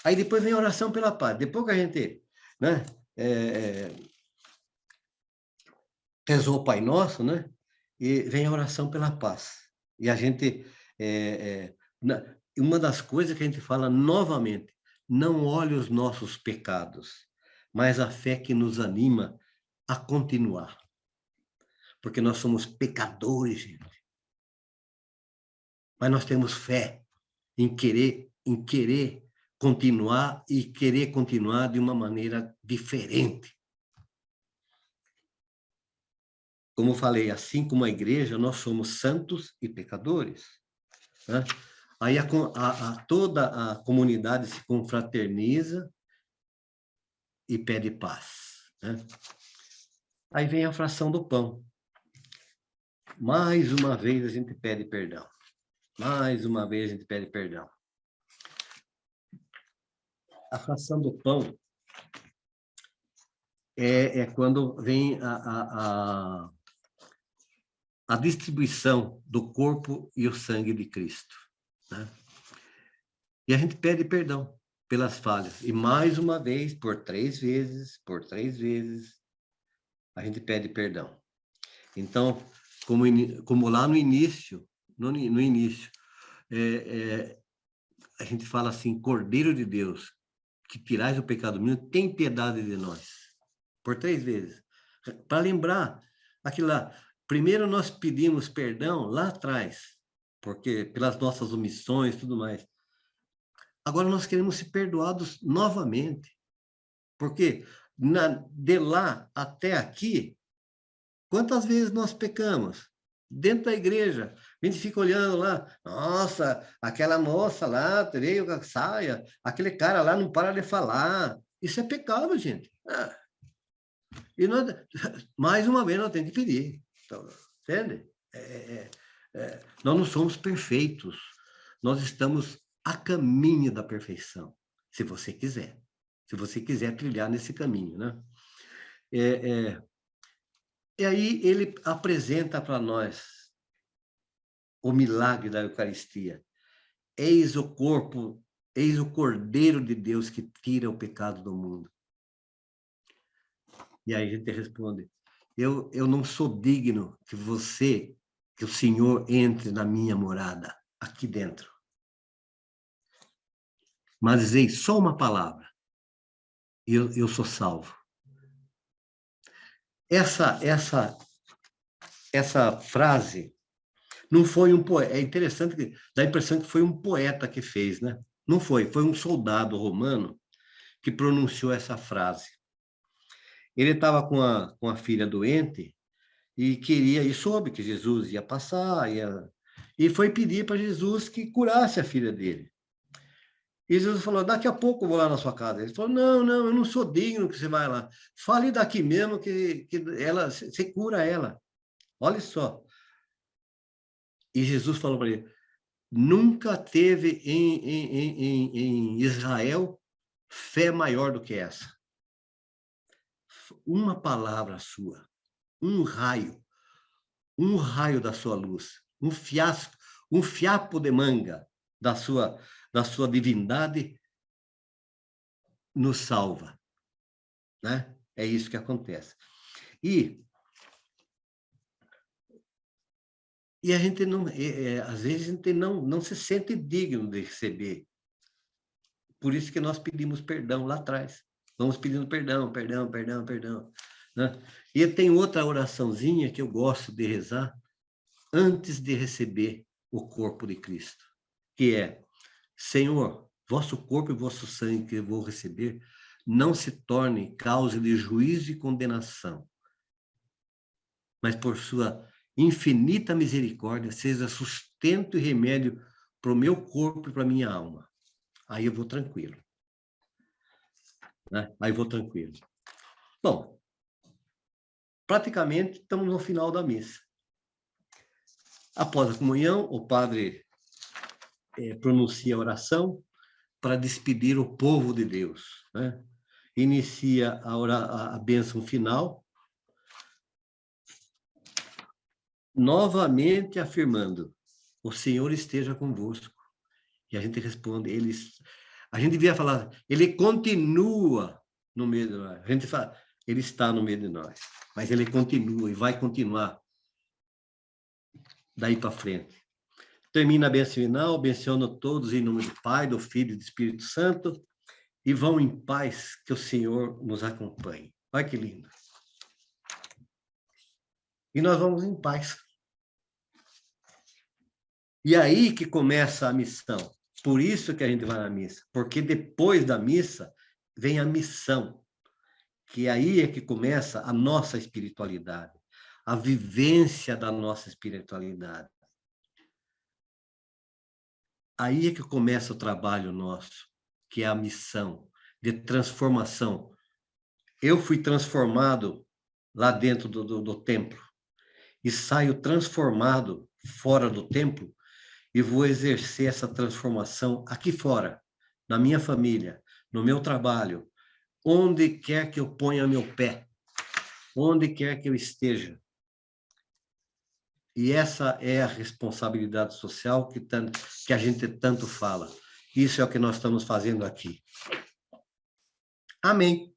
Aí depois vem a oração pela paz. Depois que a gente, né, rezou o Pai Nosso, né? E vem a oração pela paz. E a gente... uma das coisas que a gente fala novamente, não olhe os nossos pecados, mas a fé que nos anima a continuar. Porque nós somos pecadores, gente. Mas nós temos fé. em querer continuar e querer continuar de uma maneira diferente. Como eu falei, assim como a igreja, nós somos santos e pecadores, né? Aí toda a comunidade se confraterniza e pede paz, né? Aí vem a fração do pão. Mais uma vez a gente pede perdão. Mais uma vez a gente pede perdão. A fração do pão é quando vem a distribuição do corpo e o sangue de Cristo, né? E a gente pede perdão pelas falhas. E mais uma vez, por três vezes, a gente pede perdão. Então, como lá no início, a gente fala assim, Cordeiro de Deus, que tirais o pecado do mundo, tem piedade de nós. Por três vezes. Para lembrar aquilo lá. Primeiro nós pedimos perdão lá atrás, porque pelas nossas omissões e tudo mais. Agora nós queremos ser perdoados novamente. Porque de lá até aqui, quantas vezes nós pecamos? Dentro da igreja, a gente fica olhando lá, nossa, aquela moça lá veio com a saia, aquele cara lá não para de falar. Isso é pecado, gente. E nós, mais uma vez, nós temos que pedir. Então, entende? Nós não somos perfeitos. Nós estamos a caminho da perfeição, se você quiser. Se você quiser trilhar nesse caminho, né? E aí ele apresenta para nós o milagre da Eucaristia. Eis o corpo, eis o Cordeiro de Deus que tira o pecado do mundo. E aí a gente responde, eu não sou digno que o Senhor entre na minha morada, aqui dentro. Mas dizei só uma palavra, e eu sou salvo. Essa frase não foi um poeta. É interessante que dá a impressão que foi um poeta que fez, né? Não foi um soldado romano que pronunciou essa frase. Ele estava com a filha doente e soube que Jesus ia passar, e foi pedir para Jesus que curasse a filha dele. E Jesus falou, daqui a pouco eu vou lá na sua casa. Ele falou, não, eu não sou digno que você vá lá. Fale daqui mesmo que você cura ela. Olha só. E Jesus falou para ele, nunca teve em Israel fé maior do que essa. Uma palavra sua, um raio da sua luz, um fiapo de manga da sua divindade nos salva, né? É isso que acontece. E a gente não, às vezes a gente não se sente digno de receber. Por isso que nós pedimos perdão lá atrás. Vamos pedindo perdão, né? E tem outra oraçãozinha que eu gosto de rezar antes de receber o corpo de Cristo, que é, Senhor, vosso corpo e vosso sangue que eu vou receber não se torne causa de juízo e condenação, mas por sua infinita misericórdia seja sustento e remédio para o meu corpo e para a minha alma. Aí eu vou tranquilo. Né? Aí eu vou tranquilo. Bom, praticamente estamos no final da missa. Após a comunhão, o padre pronuncia a oração para despedir o povo de Deus, né? Inicia a bênção final, novamente afirmando, o Senhor esteja convosco. E a gente responde, a gente devia falar, ele continua no meio de nós. A gente fala, ele está no meio de nós, mas ele continua e vai continuar daí para frente. Termina a bênção final, abençoando todos em nome do Pai, do Filho e do Espírito Santo, e vão em paz, que o Senhor nos acompanhe. Olha que lindo. E nós vamos em paz. E aí que começa a missão. Por isso que a gente vai na missa, porque depois da missa vem a missão, que aí é que começa a nossa espiritualidade, a vivência da nossa espiritualidade. Aí é que começa o trabalho nosso, que é a missão de transformação. Eu fui transformado lá dentro do templo e saio transformado fora do templo e vou exercer essa transformação aqui fora, na minha família, no meu trabalho, onde quer que eu ponha meu pé, onde quer que eu esteja. E essa é a responsabilidade social que a gente tanto fala. Isso é o que nós estamos fazendo aqui. Amém.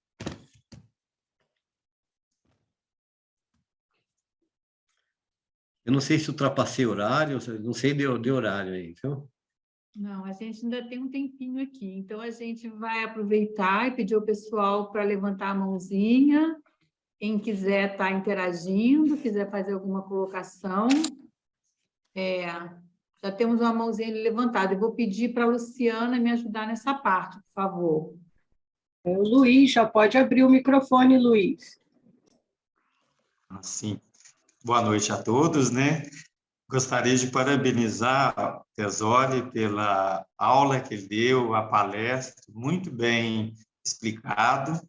Eu não sei se ultrapassei o horário, não sei de horário aí, viu? Não, a gente ainda tem um tempinho aqui, então a gente vai aproveitar e pedir ao pessoal para levantar a mãozinha. Quem quiser estar interagindo, quiser fazer alguma colocação. Já temos uma mãozinha levantada. Eu vou pedir para a Luciana me ajudar nessa parte, por favor. O Luiz, já pode abrir o microfone, Luiz. Sim. Boa noite a todos, né? Gostaria de parabenizar o Tesori pela aula que ele deu, a palestra, muito bem explicado.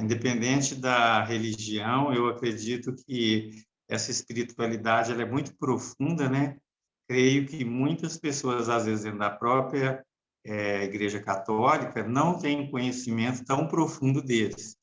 Independente da religião, eu acredito que essa espiritualidade ela é muito profunda, né? Creio que muitas pessoas, às vezes, dentro da própria Igreja Católica, não têm conhecimento tão profundo deles.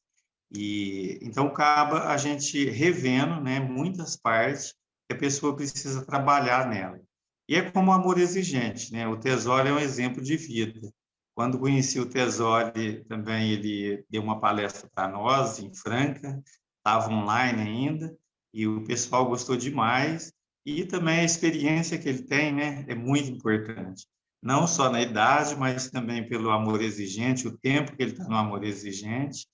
E então acaba a gente revendo, né, muitas partes que a pessoa precisa trabalhar nela. E é como o amor exigente, né? O Tesori é um exemplo de vida. Quando conheci o Tesori, também ele deu uma palestra para nós em Franca, estava online ainda, e o pessoal gostou demais. E também a experiência que ele tem, né, é muito importante. Não só na idade, mas também pelo amor exigente, o tempo que ele está no amor exigente.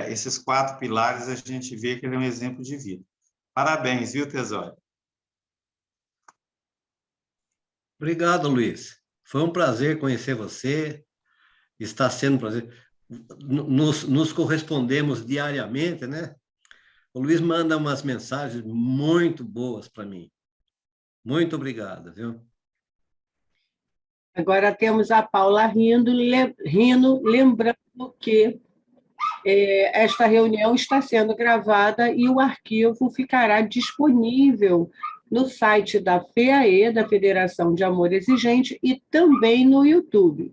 Esses 4 pilares a gente vê que ele é um exemplo de vida. Parabéns, viu, Tesório? Obrigado, Luiz. Foi um prazer conhecer você. Está sendo um prazer. Nos correspondemos diariamente, né? O Luiz manda umas mensagens muito boas para mim. Muito obrigado, viu? Agora temos a Paula rindo, lembrando que esta reunião está sendo gravada e o arquivo ficará disponível no site da FEAE, da Federação de Amor Exigente, e também no YouTube.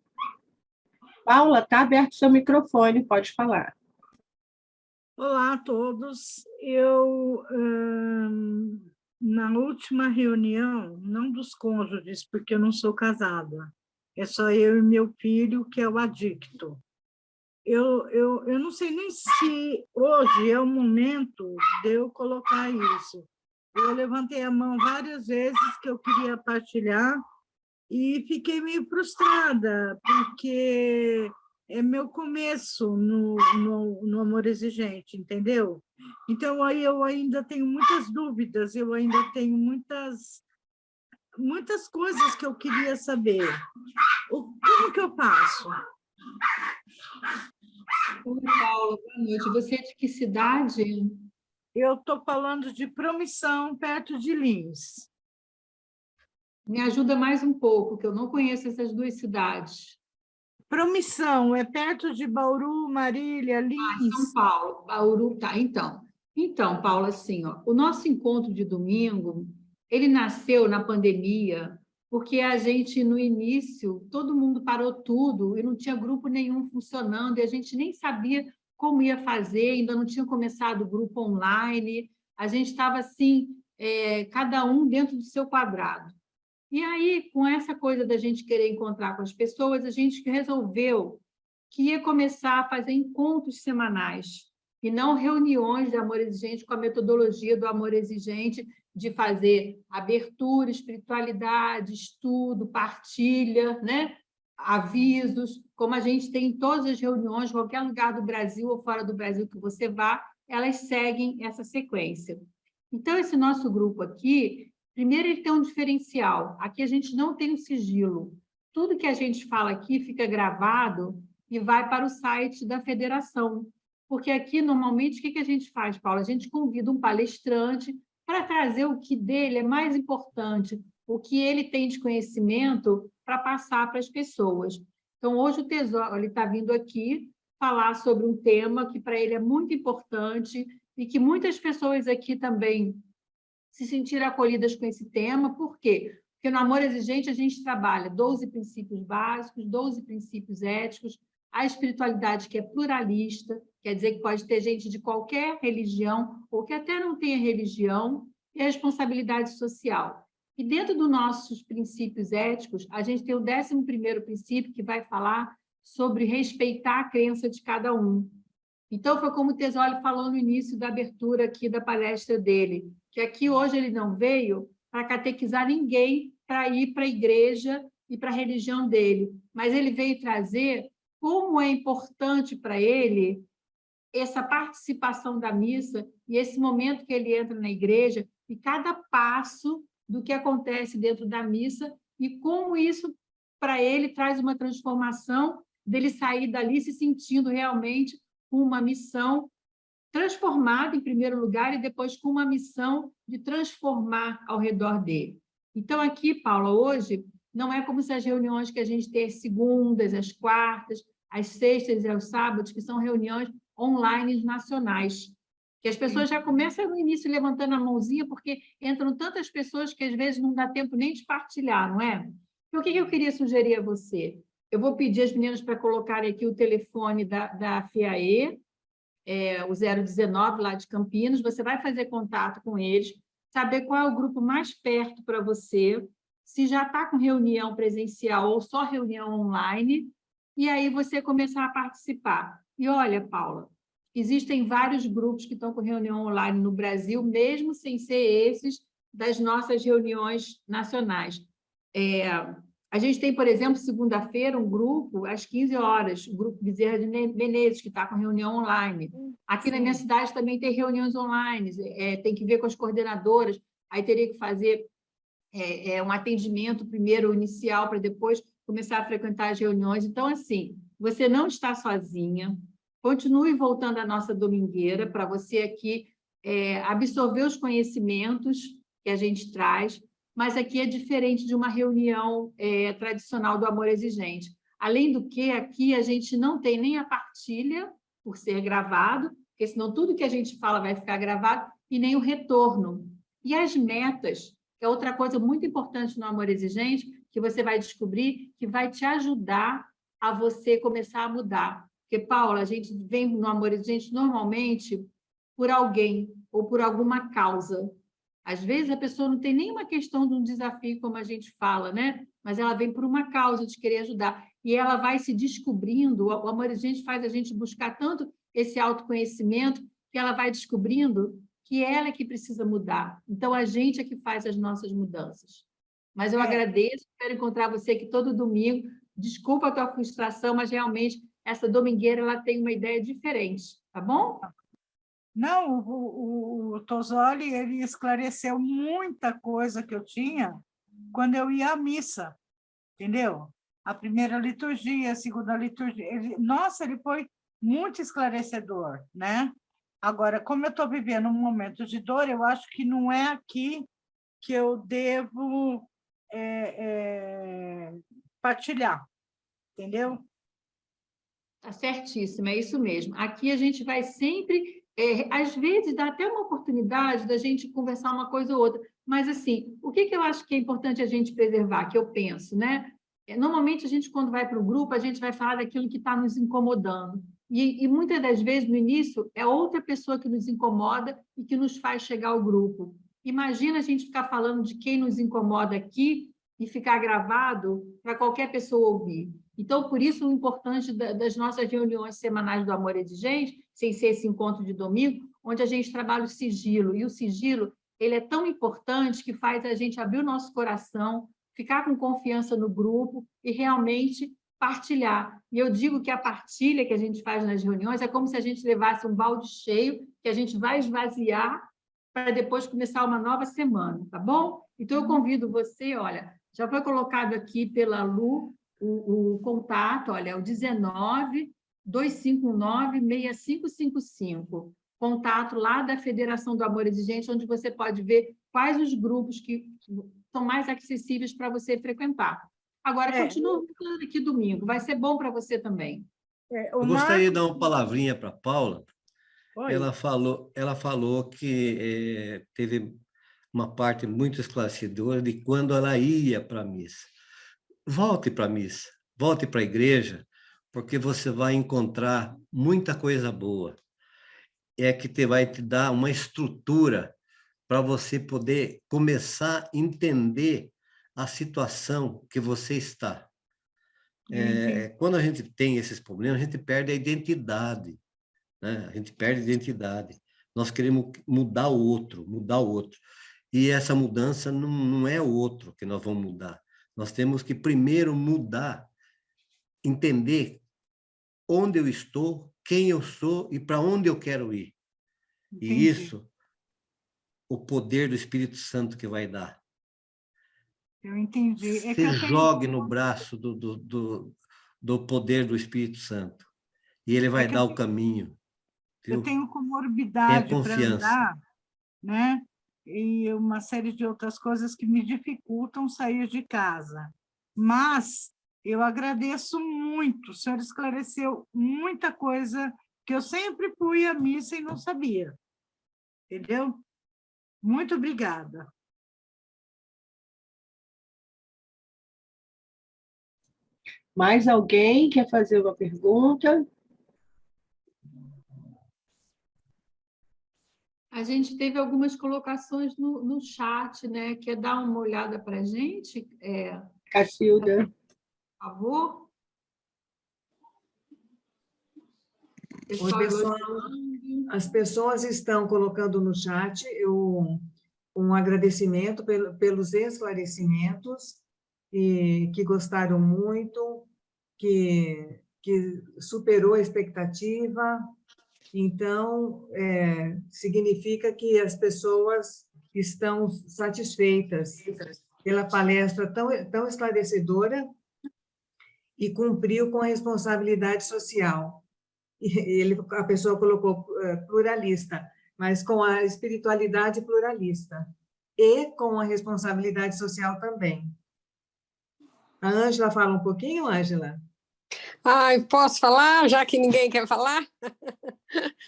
Paula, está aberto seu microfone, pode falar. Olá a todos. Na última reunião, não dos cônjuges, porque eu não sou casada, é só eu e meu filho, que é o adicto. Eu não sei nem se hoje é o momento de eu colocar isso. Eu levantei a mão várias vezes que eu queria partilhar e fiquei meio frustrada, porque é meu começo no amor exigente, entendeu? Então, aí eu ainda tenho muitas dúvidas, eu ainda tenho muitas coisas que eu queria saber. Como que eu faço? Oi, Paula, boa noite. Você é de que cidade? Eu estou falando de Promissão, perto de Lins. Me ajuda mais um pouco, que eu não conheço essas 2 cidades. Promissão, é perto de Bauru, Marília, Lins. São Paulo, Bauru, tá. Então, Paula, assim, ó, o nosso encontro de domingo, ele nasceu na pandemia, porque a gente, no início, todo mundo parou tudo e não tinha grupo nenhum funcionando, e a gente nem sabia como ia fazer, ainda não tinha começado o grupo online, a gente estava assim, cada um dentro do seu quadrado. E aí, com essa coisa da gente querer encontrar com as pessoas, a gente resolveu que ia começar a fazer encontros semanais, e não reuniões de amor exigente com a metodologia do amor exigente, de fazer abertura, espiritualidade, estudo, partilha, né? Avisos, como a gente tem em todas as reuniões, qualquer lugar do Brasil ou fora do Brasil que você vá, elas seguem essa sequência. Então, esse nosso grupo aqui, primeiro, ele tem um diferencial. Aqui a gente não tem o sigilo. tudo que a gente fala aqui fica gravado e vai para o site da federação. Porque aqui, normalmente, o que a gente faz, Paula? A gente convida um palestrante para trazer o que dele é mais importante, o que ele tem de conhecimento para passar para as pessoas. Então, hoje o Tezzoli está vindo aqui falar sobre um tema que para ele é muito importante e que muitas pessoas aqui também se sentiram acolhidas com esse tema. Por quê? Porque no Amor Exigente a gente trabalha 12 princípios básicos, 12 princípios éticos, a espiritualidade que é pluralista, quer dizer que pode ter gente de qualquer religião ou que até não tenha religião, e a responsabilidade social. E dentro dos nossos princípios éticos, a gente tem o 11º princípio, que vai falar sobre respeitar a crença de cada um. Então, foi como o Tezzoli falou no início da abertura aqui da palestra dele, que aqui hoje ele não veio para catequizar ninguém para ir para a igreja e para a religião dele, mas ele veio trazer como é importante para ele essa participação da missa e esse momento que ele entra na igreja e cada passo do que acontece dentro da missa e como isso, para ele, traz uma transformação dele sair dali se sentindo realmente com uma missão transformada, em primeiro lugar, e depois com uma missão de transformar ao redor dele. Então, aqui, Paula, hoje, não é como se as reuniões que a gente tem as segundas, as quartas, as sextas e os sábados, que são reuniões online nacionais, que as pessoas já começam no início levantando a mãozinha, porque entram tantas pessoas que às vezes não dá tempo nem de partilhar, não é? Então, o que eu queria sugerir a você? Eu vou pedir às meninas para colocarem aqui o telefone da FIAE, o 019 lá de Campinas, você vai fazer contato com eles, saber qual é o grupo mais perto para você, se já está com reunião presencial ou só reunião online, e aí você começar a participar. E olha, Paula, existem vários grupos que estão com reunião online no Brasil, mesmo sem ser esses das nossas reuniões nacionais. A gente tem, por exemplo, segunda-feira, um grupo, às 15 horas, o grupo Bezerra de Menezes, que está com reunião online. Aqui na minha cidade também tem reuniões online, tem que ver com as coordenadoras, aí teria que fazer um atendimento primeiro inicial, para depois começar a frequentar as reuniões. Então, assim, você não está sozinha, continue voltando à nossa domingueira, para você aqui absorver os conhecimentos que a gente traz, mas aqui é diferente de uma reunião tradicional do Amor Exigente. Além do que, aqui a gente não tem nem a partilha, por ser gravado, porque senão tudo que a gente fala vai ficar gravado, e nem o retorno. E as metas, que é outra coisa muito importante no Amor Exigente, que você vai descobrir, que vai te ajudar a você começar a mudar. Porque, Paula, a gente vem no Amor Exigente normalmente por alguém ou por alguma causa. Às vezes, a pessoa não tem nenhuma questão de um desafio, como a gente fala, né? Mas ela vem por uma causa de querer ajudar. E ela vai se descobrindo, o Amor Exigente faz a gente buscar tanto esse autoconhecimento, que ela vai descobrindo que ela é que precisa mudar. Então, a gente é que faz as nossas mudanças. Mas eu agradeço, espero encontrar você aqui todo domingo. Desculpa a tua frustração, mas realmente essa domingueira ela tem uma ideia diferente, tá bom? Não, o Tezzoli, ele esclareceu muita coisa que eu tinha quando eu ia à missa, entendeu? A primeira liturgia, a segunda liturgia. Ele foi muito esclarecedor, né? Agora, como eu estou vivendo um momento de dor, eu acho que não é aqui que eu devo partilhar, entendeu? Está certíssimo, é isso mesmo. Aqui a gente vai sempre, às vezes dá até uma oportunidade da gente conversar uma coisa ou outra, mas assim, o que eu acho que é importante a gente preservar, que eu penso, né? Normalmente a gente, quando vai para o grupo, a gente vai falar daquilo que está nos incomodando. E muitas das vezes, no início, é outra pessoa que nos incomoda e que nos faz chegar ao grupo. Imagina a gente ficar falando de quem nos incomoda aqui e ficar gravado para qualquer pessoa ouvir. Então, por isso, o importante das nossas reuniões semanais do Amor Exigente, sem ser esse encontro de domingo, onde a gente trabalha o sigilo. E o sigilo, ele é tão importante que faz a gente abrir o nosso coração, ficar com confiança no grupo e realmente partilhar. E eu digo que a partilha que a gente faz nas reuniões é como se a gente levasse um balde cheio, que a gente vai esvaziar para depois começar uma nova semana, tá bom? Então, eu convido você, olha, já foi colocado aqui pela Lu o contato, olha, é o 19-259-6555. Contato lá da Federação do Amor Exigente, onde você pode ver quais os grupos que são mais acessíveis para você frequentar. Agora, continua falando aqui domingo, vai ser bom para você também. Eu gostaria de dar uma palavrinha para a Paula. Oi. Ela falou que teve uma parte muito esclarecedora de quando ela ia para a missa. Volte para a missa, volte para a igreja, porque você vai encontrar muita coisa boa. É que vai te dar uma estrutura para você poder começar a entender a situação que você está. Quando a gente tem esses problemas, a gente perde a identidade, né? A gente perde a identidade. Nós queremos mudar o outro. E essa mudança não é o outro que nós vamos mudar. Nós temos que primeiro mudar, entender onde eu estou, quem eu sou e para onde eu quero ir. Entendi. E isso, o poder do Espírito Santo que vai dar. Eu entendi. Se jogue no braço do poder do Espírito Santo. E ele vai dar o caminho. Eu tenho Tenha comorbidade para confiança. andar, né? E uma série de outras coisas que me dificultam sair de casa. Mas eu agradeço muito. O senhor esclareceu muita coisa que eu sempre fui à missa e não sabia. Entendeu? Muito obrigada. Mais alguém quer fazer uma pergunta? A gente teve algumas colocações no chat, né? Quer dar uma olhada para a gente? Cacilda. Por favor. Oi, pessoal. As pessoas estão colocando no chat um agradecimento pelos esclarecimentos, e que gostaram muito, que superou a expectativa. Então, significa que as pessoas estão satisfeitas pela palestra tão esclarecedora e cumpriu com a responsabilidade social. A pessoa colocou pluralista, mas com a espiritualidade pluralista e com a responsabilidade social também. A Ângela fala um pouquinho, Ângela? Posso falar, já que ninguém quer falar?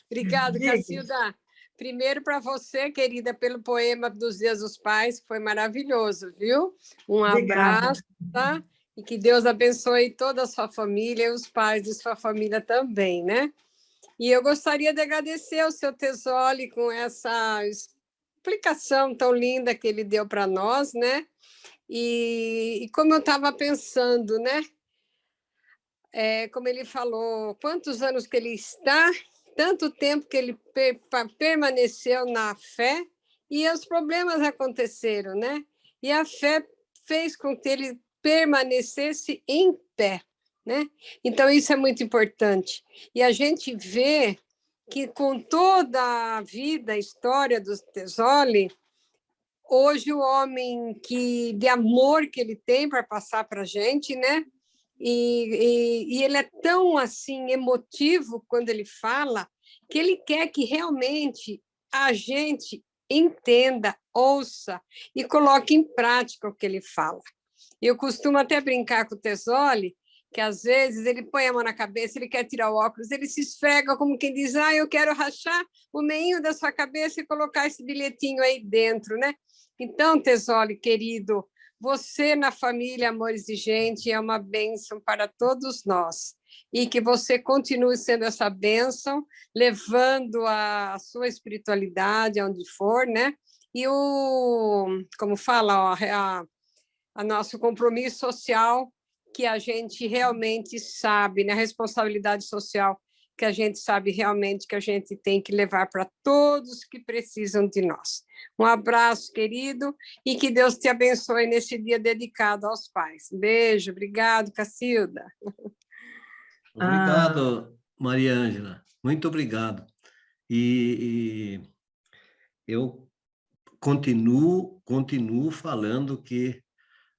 Obrigada, Diga. Cacilda. Primeiro para você, querida, pelo poema dos Dias dos Pais, que foi maravilhoso, viu? Um abraço, tá? E que Deus abençoe toda a sua família e os pais de sua família também, né? E eu gostaria de agradecer ao seu Tesoli com essa explicação tão linda que ele deu para nós, né? E como eu estava pensando, né? Como ele falou, quantos anos que ele está, tanto tempo que ele permaneceu na fé, e os problemas aconteceram, né? E a fé fez com que ele permanecesse em pé, né? Então, isso é muito importante. E a gente vê que, com toda a vida, a história do Tesoli, hoje o homem de amor que ele tem para passar para a gente, né? E ele é tão assim emotivo quando ele fala, que ele quer que realmente a gente entenda, ouça e coloque em prática o que ele fala. Eu costumo até brincar com o Tesoli, que às vezes ele põe a mão na cabeça, ele quer tirar o óculos, ele se esfrega como quem diz, eu quero rachar o meinho da sua cabeça e colocar esse bilhetinho aí dentro, né? Então, Tesoli, querido, você na família Amor Exigente é uma bênção para todos nós. E que você continue sendo essa bênção, levando a sua espiritualidade aonde for, né? E como fala, a nosso compromisso social, que a gente realmente sabe, né? A responsabilidade social que a gente sabe realmente que a gente tem que levar para todos que precisam de nós. Um abraço, querido, e que Deus te abençoe nesse dia dedicado aos pais. Beijo, obrigado, Cacilda. Obrigado, Maria Ângela. Muito obrigado. E eu continuo falando que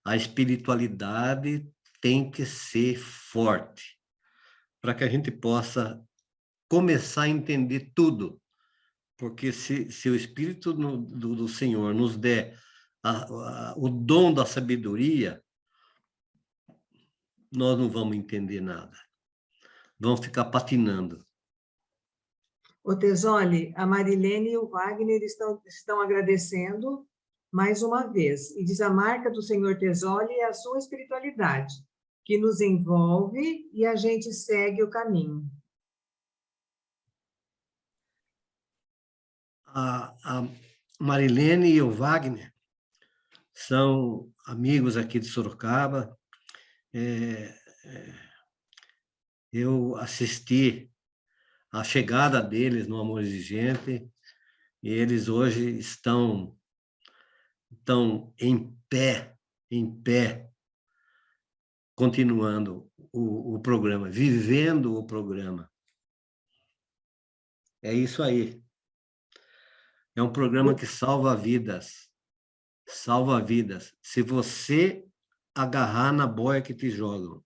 a espiritualidade tem que ser forte, para que a gente possa começar a entender tudo. Porque se o Espírito do Senhor nos der o dom da sabedoria, nós não vamos entender nada. Vamos ficar patinando. Ô Tesoli, a Marilene e o Wagner estão agradecendo mais uma vez. E diz: a marca do Senhor Tesoli é a sua espiritualidade, que nos envolve e a gente segue o caminho. A Marilene e o Wagner são amigos aqui de Sorocaba. Eu assisti a chegada deles no Amor Exigente, e eles hoje estão em pé, continuando o programa, vivendo o programa. É isso aí. É um programa que salva vidas. Salva vidas. Se você agarrar na boia que te jogam.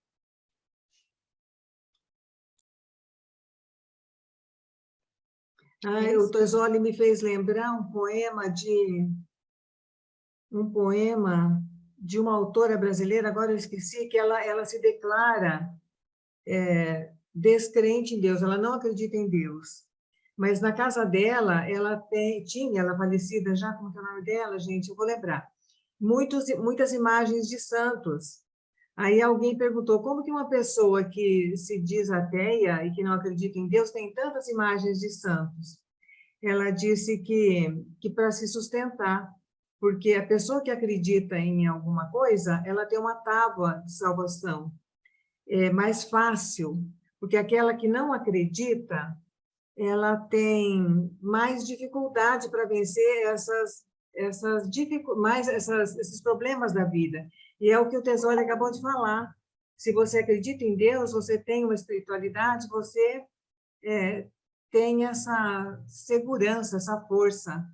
O Tesoli me fez lembrar um poema de uma autora brasileira, agora eu esqueci, que ela se declara descrente em Deus, ela não acredita em Deus. Mas na casa dela, ela falecida já, como é o nome dela, gente? Eu vou lembrar. Muitas imagens de santos. Aí alguém perguntou, como que uma pessoa que se diz ateia e que não acredita em Deus tem tantas imagens de santos? Ela disse que para se sustentar, porque a pessoa que acredita em alguma coisa, ela tem uma tábua de salvação. É mais fácil, porque aquela que não acredita, ela tem mais dificuldade para vencer esses problemas da vida. E é o que o Tesoli acabou de falar. Se você acredita em Deus, você tem uma espiritualidade, você tem essa segurança, essa força,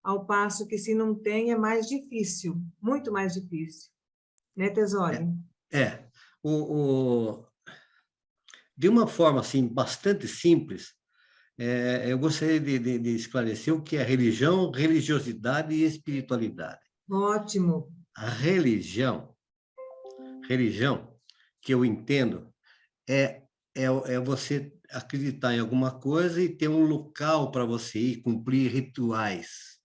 ao passo que se não tem é mais difícil, muito mais difícil. Né, Tesoli? De uma forma assim, bastante simples, eu gostaria de esclarecer o que é religião, religiosidade e espiritualidade. Ótimo. A religião, que eu entendo, é você acreditar em alguma coisa e ter um local para você ir cumprir rituais.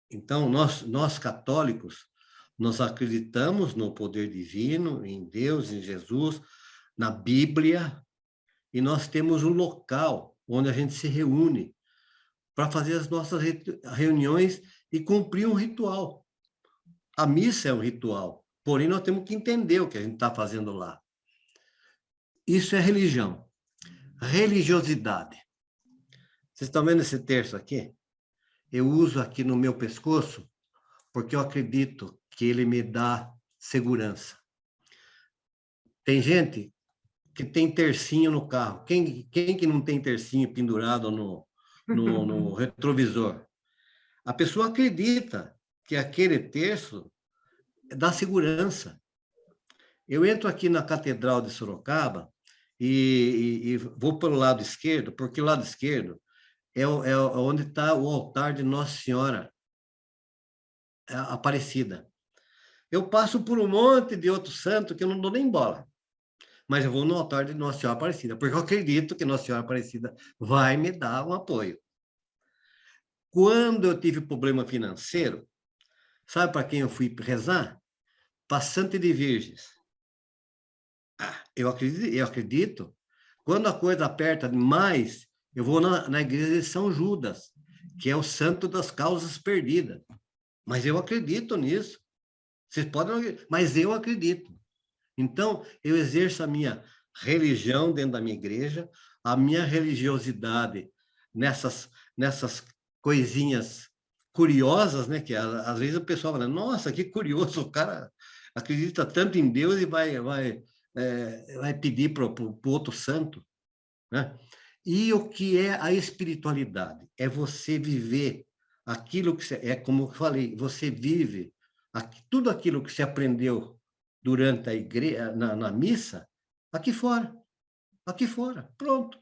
Então, nós católicos, nós acreditamos no poder divino, em Deus, em Jesus, na Bíblia, e nós temos um local onde a gente se reúne para fazer as nossas reuniões e cumprir um ritual. A missa é um ritual, porém nós temos que entender o que a gente está fazendo lá. Isso é religião. Religiosidade. Vocês estão vendo esse terço aqui? Eu uso aqui no meu pescoço porque eu acredito que ele me dá segurança. Tem gente que tem tercinho no carro. Quem que não tem tercinho pendurado no retrovisor? A pessoa acredita que aquele terço dá segurança. Eu entro aqui na Catedral de Sorocaba e vou pelo lado esquerdo, porque o lado esquerdo é onde está o altar de Nossa Senhora Aparecida. Eu passo por um monte de outro santo que eu não dou nem bola. Mas eu vou no altar de Nossa Senhora Aparecida, porque eu acredito que Nossa Senhora Aparecida vai me dar um apoio. Quando eu tive problema financeiro, sabe para quem eu fui rezar? Para Santa de Virgens. Eu acredito. Quando a coisa aperta demais, eu vou na igreja de São Judas, que é o santo das causas perdidas. Mas eu acredito nisso. Vocês podem não acreditar, mas eu acredito. Então, eu exerço a minha religião dentro da minha igreja, a minha religiosidade nessas coisinhas curiosas, né? Que às vezes o pessoal fala, nossa, que curioso, o cara acredita tanto em Deus e vai pedir para o outro santo, né? E o que é a espiritualidade? É você viver aquilo que como eu falei, você vive tudo aquilo que você aprendeu durante a igreja, na missa, aqui fora, pronto.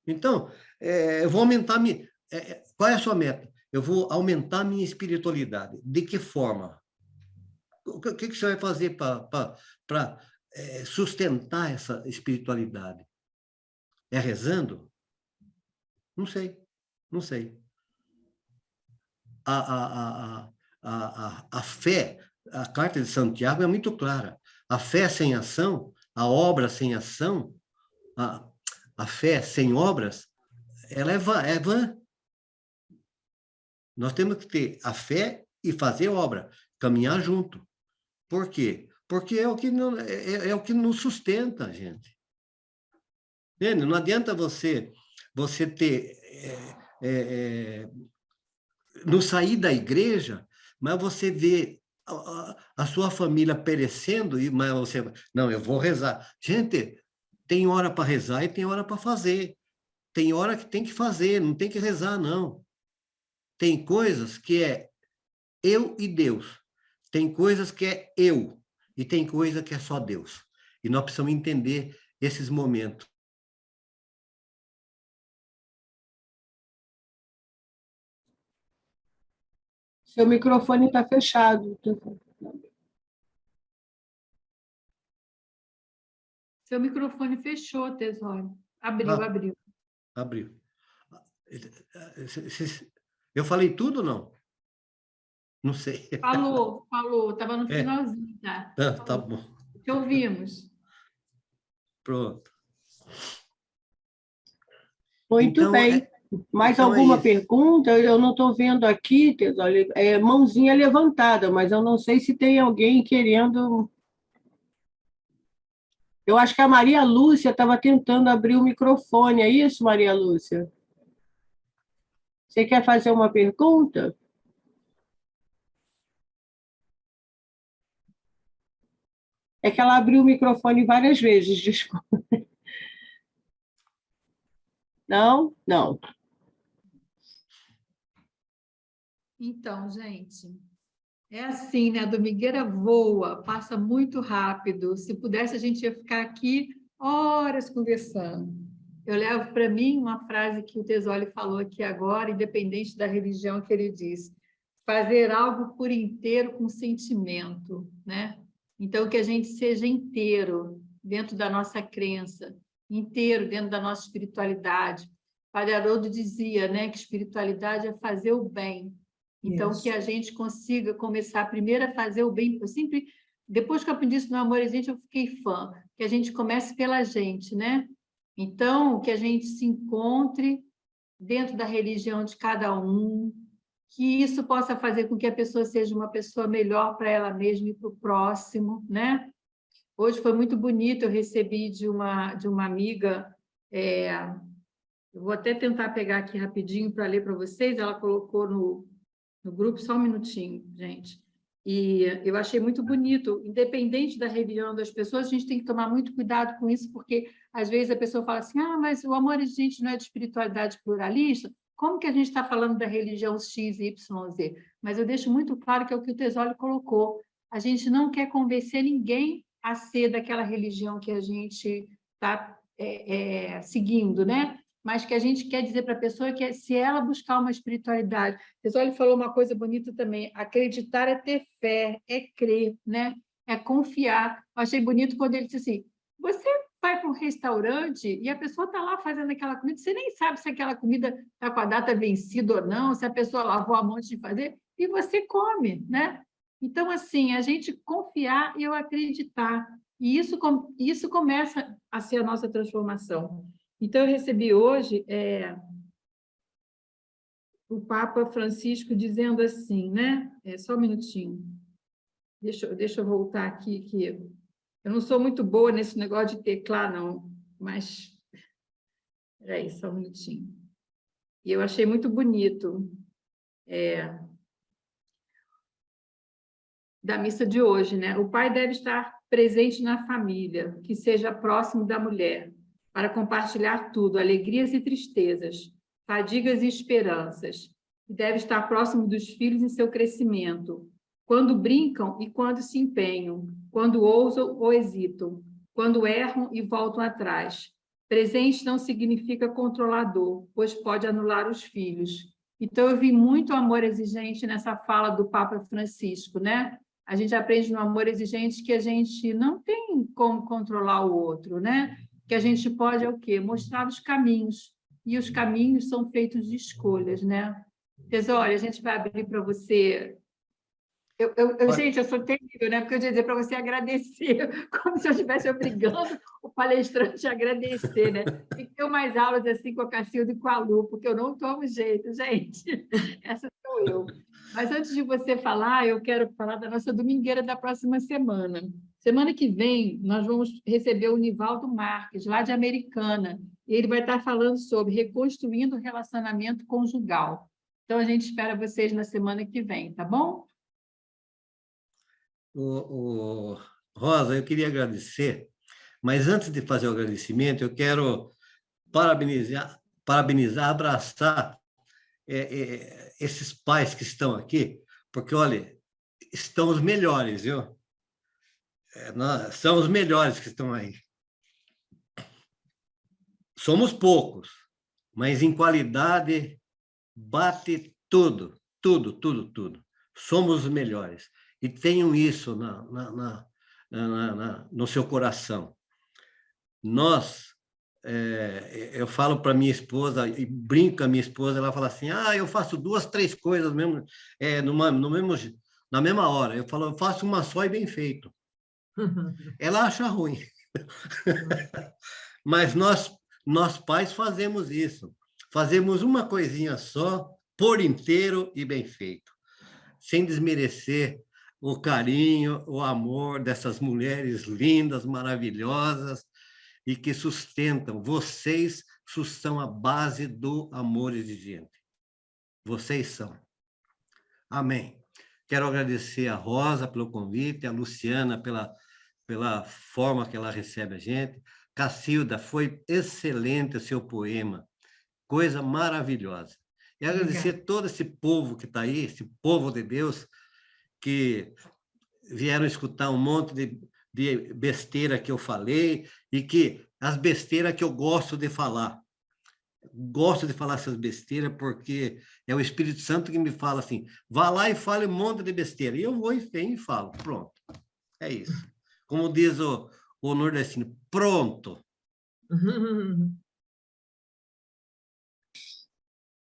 Então, eu vou aumentar qual é a sua meta? Eu vou aumentar minha espiritualidade. De que forma? O que você vai fazer para sustentar essa espiritualidade? É rezando? Não sei. A fé, a carta de Santiago é muito clara. A fé sem ação, a obra sem ação, a fé sem obras, ela é vã. Nós temos que ter a fé e fazer obra, caminhar junto. Por quê? Porque é o que nos sustenta, gente. Entende? Não adianta você ter... não sair da igreja, mas você vê a sua família perecendo, mas você... Não, eu vou rezar. Gente, tem hora para rezar e tem hora para fazer. Tem hora que tem que fazer, não tem que rezar, não. Tem coisas que é eu e Deus. Tem coisas que é eu. E tem coisa que é só Deus. E nós precisamos entender esses momentos. Seu microfone está fechado. Seu microfone fechou, Tesório. Abriu. Abriu. Eu falei tudo ou não? Não sei. Falou. Estava no finalzinho, tá? Tá bom. Te ouvimos. Pronto. Muito Então, bem. Mais então alguma isso. pergunta? Eu não estou vendo aqui, Tesório, mãozinha levantada, mas eu não sei se tem alguém querendo... Eu acho que a Maria Lúcia estava tentando abrir o microfone. É isso, Maria Lúcia? Você quer fazer uma pergunta? É que ela abriu o microfone várias vezes, desculpa. Não? Não. Então, gente, é assim, né? A domingueira voa, passa muito rápido. Se pudesse, a gente ia ficar aqui horas conversando. Eu levo para mim uma frase que o Tesório falou aqui agora, independente da religião que ele diz: fazer algo por inteiro com sentimento, né? Então, que a gente seja inteiro dentro da nossa crença, inteiro dentro da nossa espiritualidade. Padre Haroldo dizia, né, que espiritualidade é fazer o bem. Então, que a gente consiga começar primeiro a fazer o bem. Eu sempre, depois que eu aprendi isso no Amor Existe, eu fiquei fã. Que a gente comece pela gente, né? Então, que a gente se encontre dentro da religião de cada um, que isso possa fazer com que a pessoa seja uma pessoa melhor para ela mesma e para o próximo, né? Hoje foi muito bonito, eu recebi de uma amiga, eu vou até tentar pegar aqui rapidinho para ler para vocês, ela colocou no grupo, só um minutinho, gente. E eu achei muito bonito, independente da religião das pessoas, a gente tem que tomar muito cuidado com isso, porque às vezes a pessoa fala assim, mas o Amor Existe não é de espiritualidade pluralista, como que a gente está falando da religião X, Y, Z? Mas eu deixo muito claro que é o que o Tesório colocou, a gente não quer convencer ninguém a ser daquela religião que a gente está seguindo, né? Mas que a gente quer dizer para a pessoa que se ela buscar uma espiritualidade... O Tesório falou uma coisa bonita também, acreditar é ter fé, é crer, né? É confiar. Eu achei bonito quando ele disse assim, você vai para um restaurante e a pessoa está lá fazendo aquela comida, você nem sabe se aquela comida está com a data vencida ou não, se a pessoa lavou a mão antes de fazer, e você come, né? Então, assim, a gente confiar e eu acreditar. E isso começa a ser a nossa transformação. Então, eu recebi hoje o Papa Francisco dizendo assim, né? Só um minutinho. Deixa eu voltar aqui, que eu não sou muito boa nesse negócio de teclar, não, mas... Espera aí, só um minutinho. E eu achei muito bonito da missa de hoje, né? O pai deve estar presente na família, que seja próximo da mulher, para compartilhar tudo, alegrias e tristezas, fadigas e esperanças. E deve estar próximo dos filhos em seu crescimento, quando brincam e quando se empenham, quando ousam ou hesitam, quando erram e voltam atrás. Presente não significa controlador, pois pode anular os filhos. Então, eu vi muito amor exigente nessa fala do Papa Francisco, né? A gente aprende no amor exigente que a gente não tem como controlar o outro, né? Que a gente pode, é o quê? Mostrar os caminhos. E os caminhos são feitos de escolhas, né? Tesoura, a gente vai abrir para você. Gente, eu sou terrível, né? Porque eu ia dizer para você agradecer, como se eu estivesse obrigando o palestrante a agradecer, né? Tem que ter umas aulas assim com a Cacilda e com a Lu, porque eu não tomo jeito, gente. Essa sou eu. Mas antes de você falar, eu quero falar da nossa domingueira da próxima semana. Semana que vem, nós vamos receber o Nivaldo Marques, lá de Americana. E ele vai estar falando sobre reconstruindo o relacionamento conjugal. Então, a gente espera vocês na semana que vem, tá bom? Rosa, eu queria agradecer, mas antes de fazer o agradecimento, eu quero parabenizar, abraçar esses pais que estão aqui, porque, olha, estão os melhores, viu? São os melhores que estão aí. Somos poucos, mas em qualidade bate tudo, tudo, tudo, tudo. Somos os melhores. E tenham isso no seu coração. Eu falo para minha esposa, e brinco com a minha esposa, ela fala assim, eu faço 2, 3 coisas mesmo, na mesma hora. Eu falo, eu faço uma só e bem feito. Ela acha ruim. Mas nós pais fazemos isso. Fazemos uma coisinha só, por inteiro e bem feito. Sem desmerecer o carinho, o amor dessas mulheres lindas, maravilhosas, e que sustentam. Vocês são a base do amor exigente. Vocês são. Amém. Quero agradecer a Rosa pelo convite, a Luciana pela forma que ela recebe a gente. Cacilda, foi excelente o seu poema. Coisa maravilhosa. E agradecer todo esse povo que está aí, esse povo de Deus, que vieram escutar um monte de besteira que eu falei e que as besteiras que eu gosto de falar. Gosto de falar essas besteiras porque é o Espírito Santo que me fala assim, vá lá e fale um monte de besteira. E eu vou e venho e falo. Pronto. É isso. Como diz o nordestino, pronto.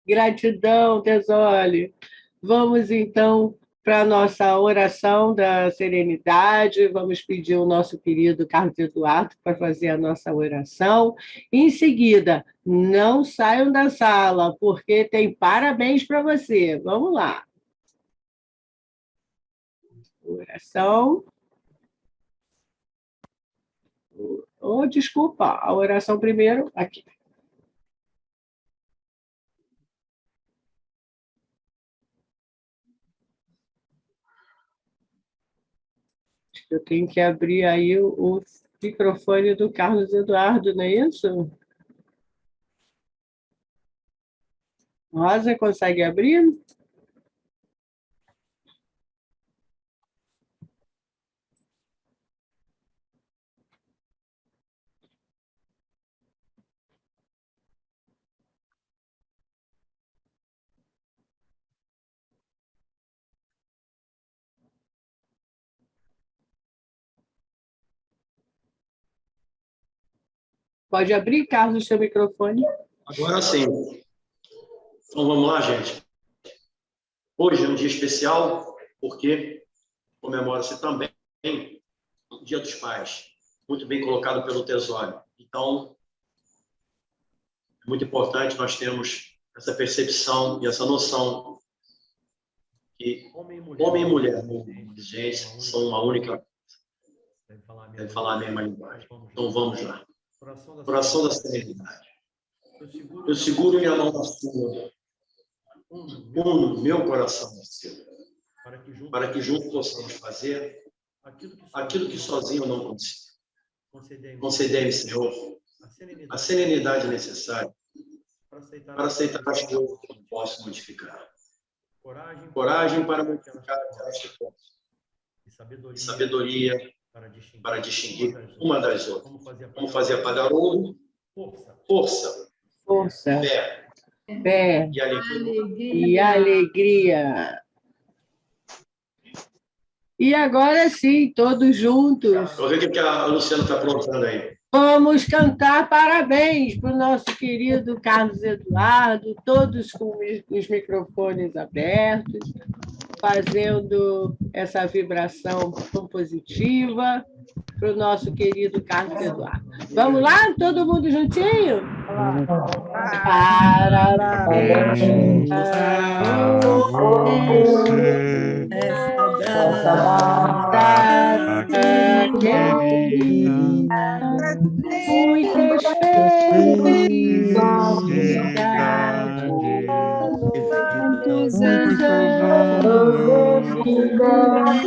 Gratidão, Tesole. Vamos, então, para a nossa oração da serenidade. Vamos pedir ao nosso querido Carlos Eduardo para fazer a nossa oração. Em seguida, não saiam da sala, porque tem parabéns para você. Vamos lá. Oração. Desculpa, a oração primeiro, aqui. Eu tenho que abrir aí o microfone do Carlos Eduardo, não é isso? Rosa, consegue abrir? Pode abrir, Carlos, o seu microfone. Agora sim. Então, vamos lá, gente. Hoje é um dia especial, porque comemora-se também o Dia dos Pais, muito bem colocado pelo Tesório. Então, é muito importante nós termos essa percepção e essa noção que homem e mulher, gente, são uma única, devem falar a mesma linguagem. Então, vamos lá. Coração da serenidade. Eu seguro minha mão na sua, uno meu coração no seu, para que juntos possamos fazer aquilo que sozinho eu não consigo. Concedei-me, Senhor, a serenidade necessária para aceitar as coisas que não posso modificar. Coragem para modificar aquelas que posso. E sabedoria para distinguir uma das outras. Vamos fazer a Padarouro. Força, Força, fé fé e alegria. e alegria. E agora sim, todos juntos, Vou ver o que a Luciana está aprontando aí. vamos cantar parabéns para o nosso querido Carlos Eduardo, todos com os microfones abertos, fazendo essa vibração positiva para o nosso querido Carlos Eduardo. Vamos lá? Todo mundo juntinho? Parabéns a você, data querida, muitas felicidades, muitos anos de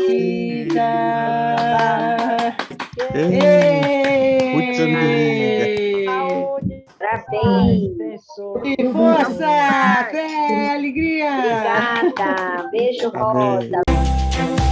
vida. Muita alegria. Parabéns. E força, fé, alegria. Obrigada. Beijo, Rosa. Amém.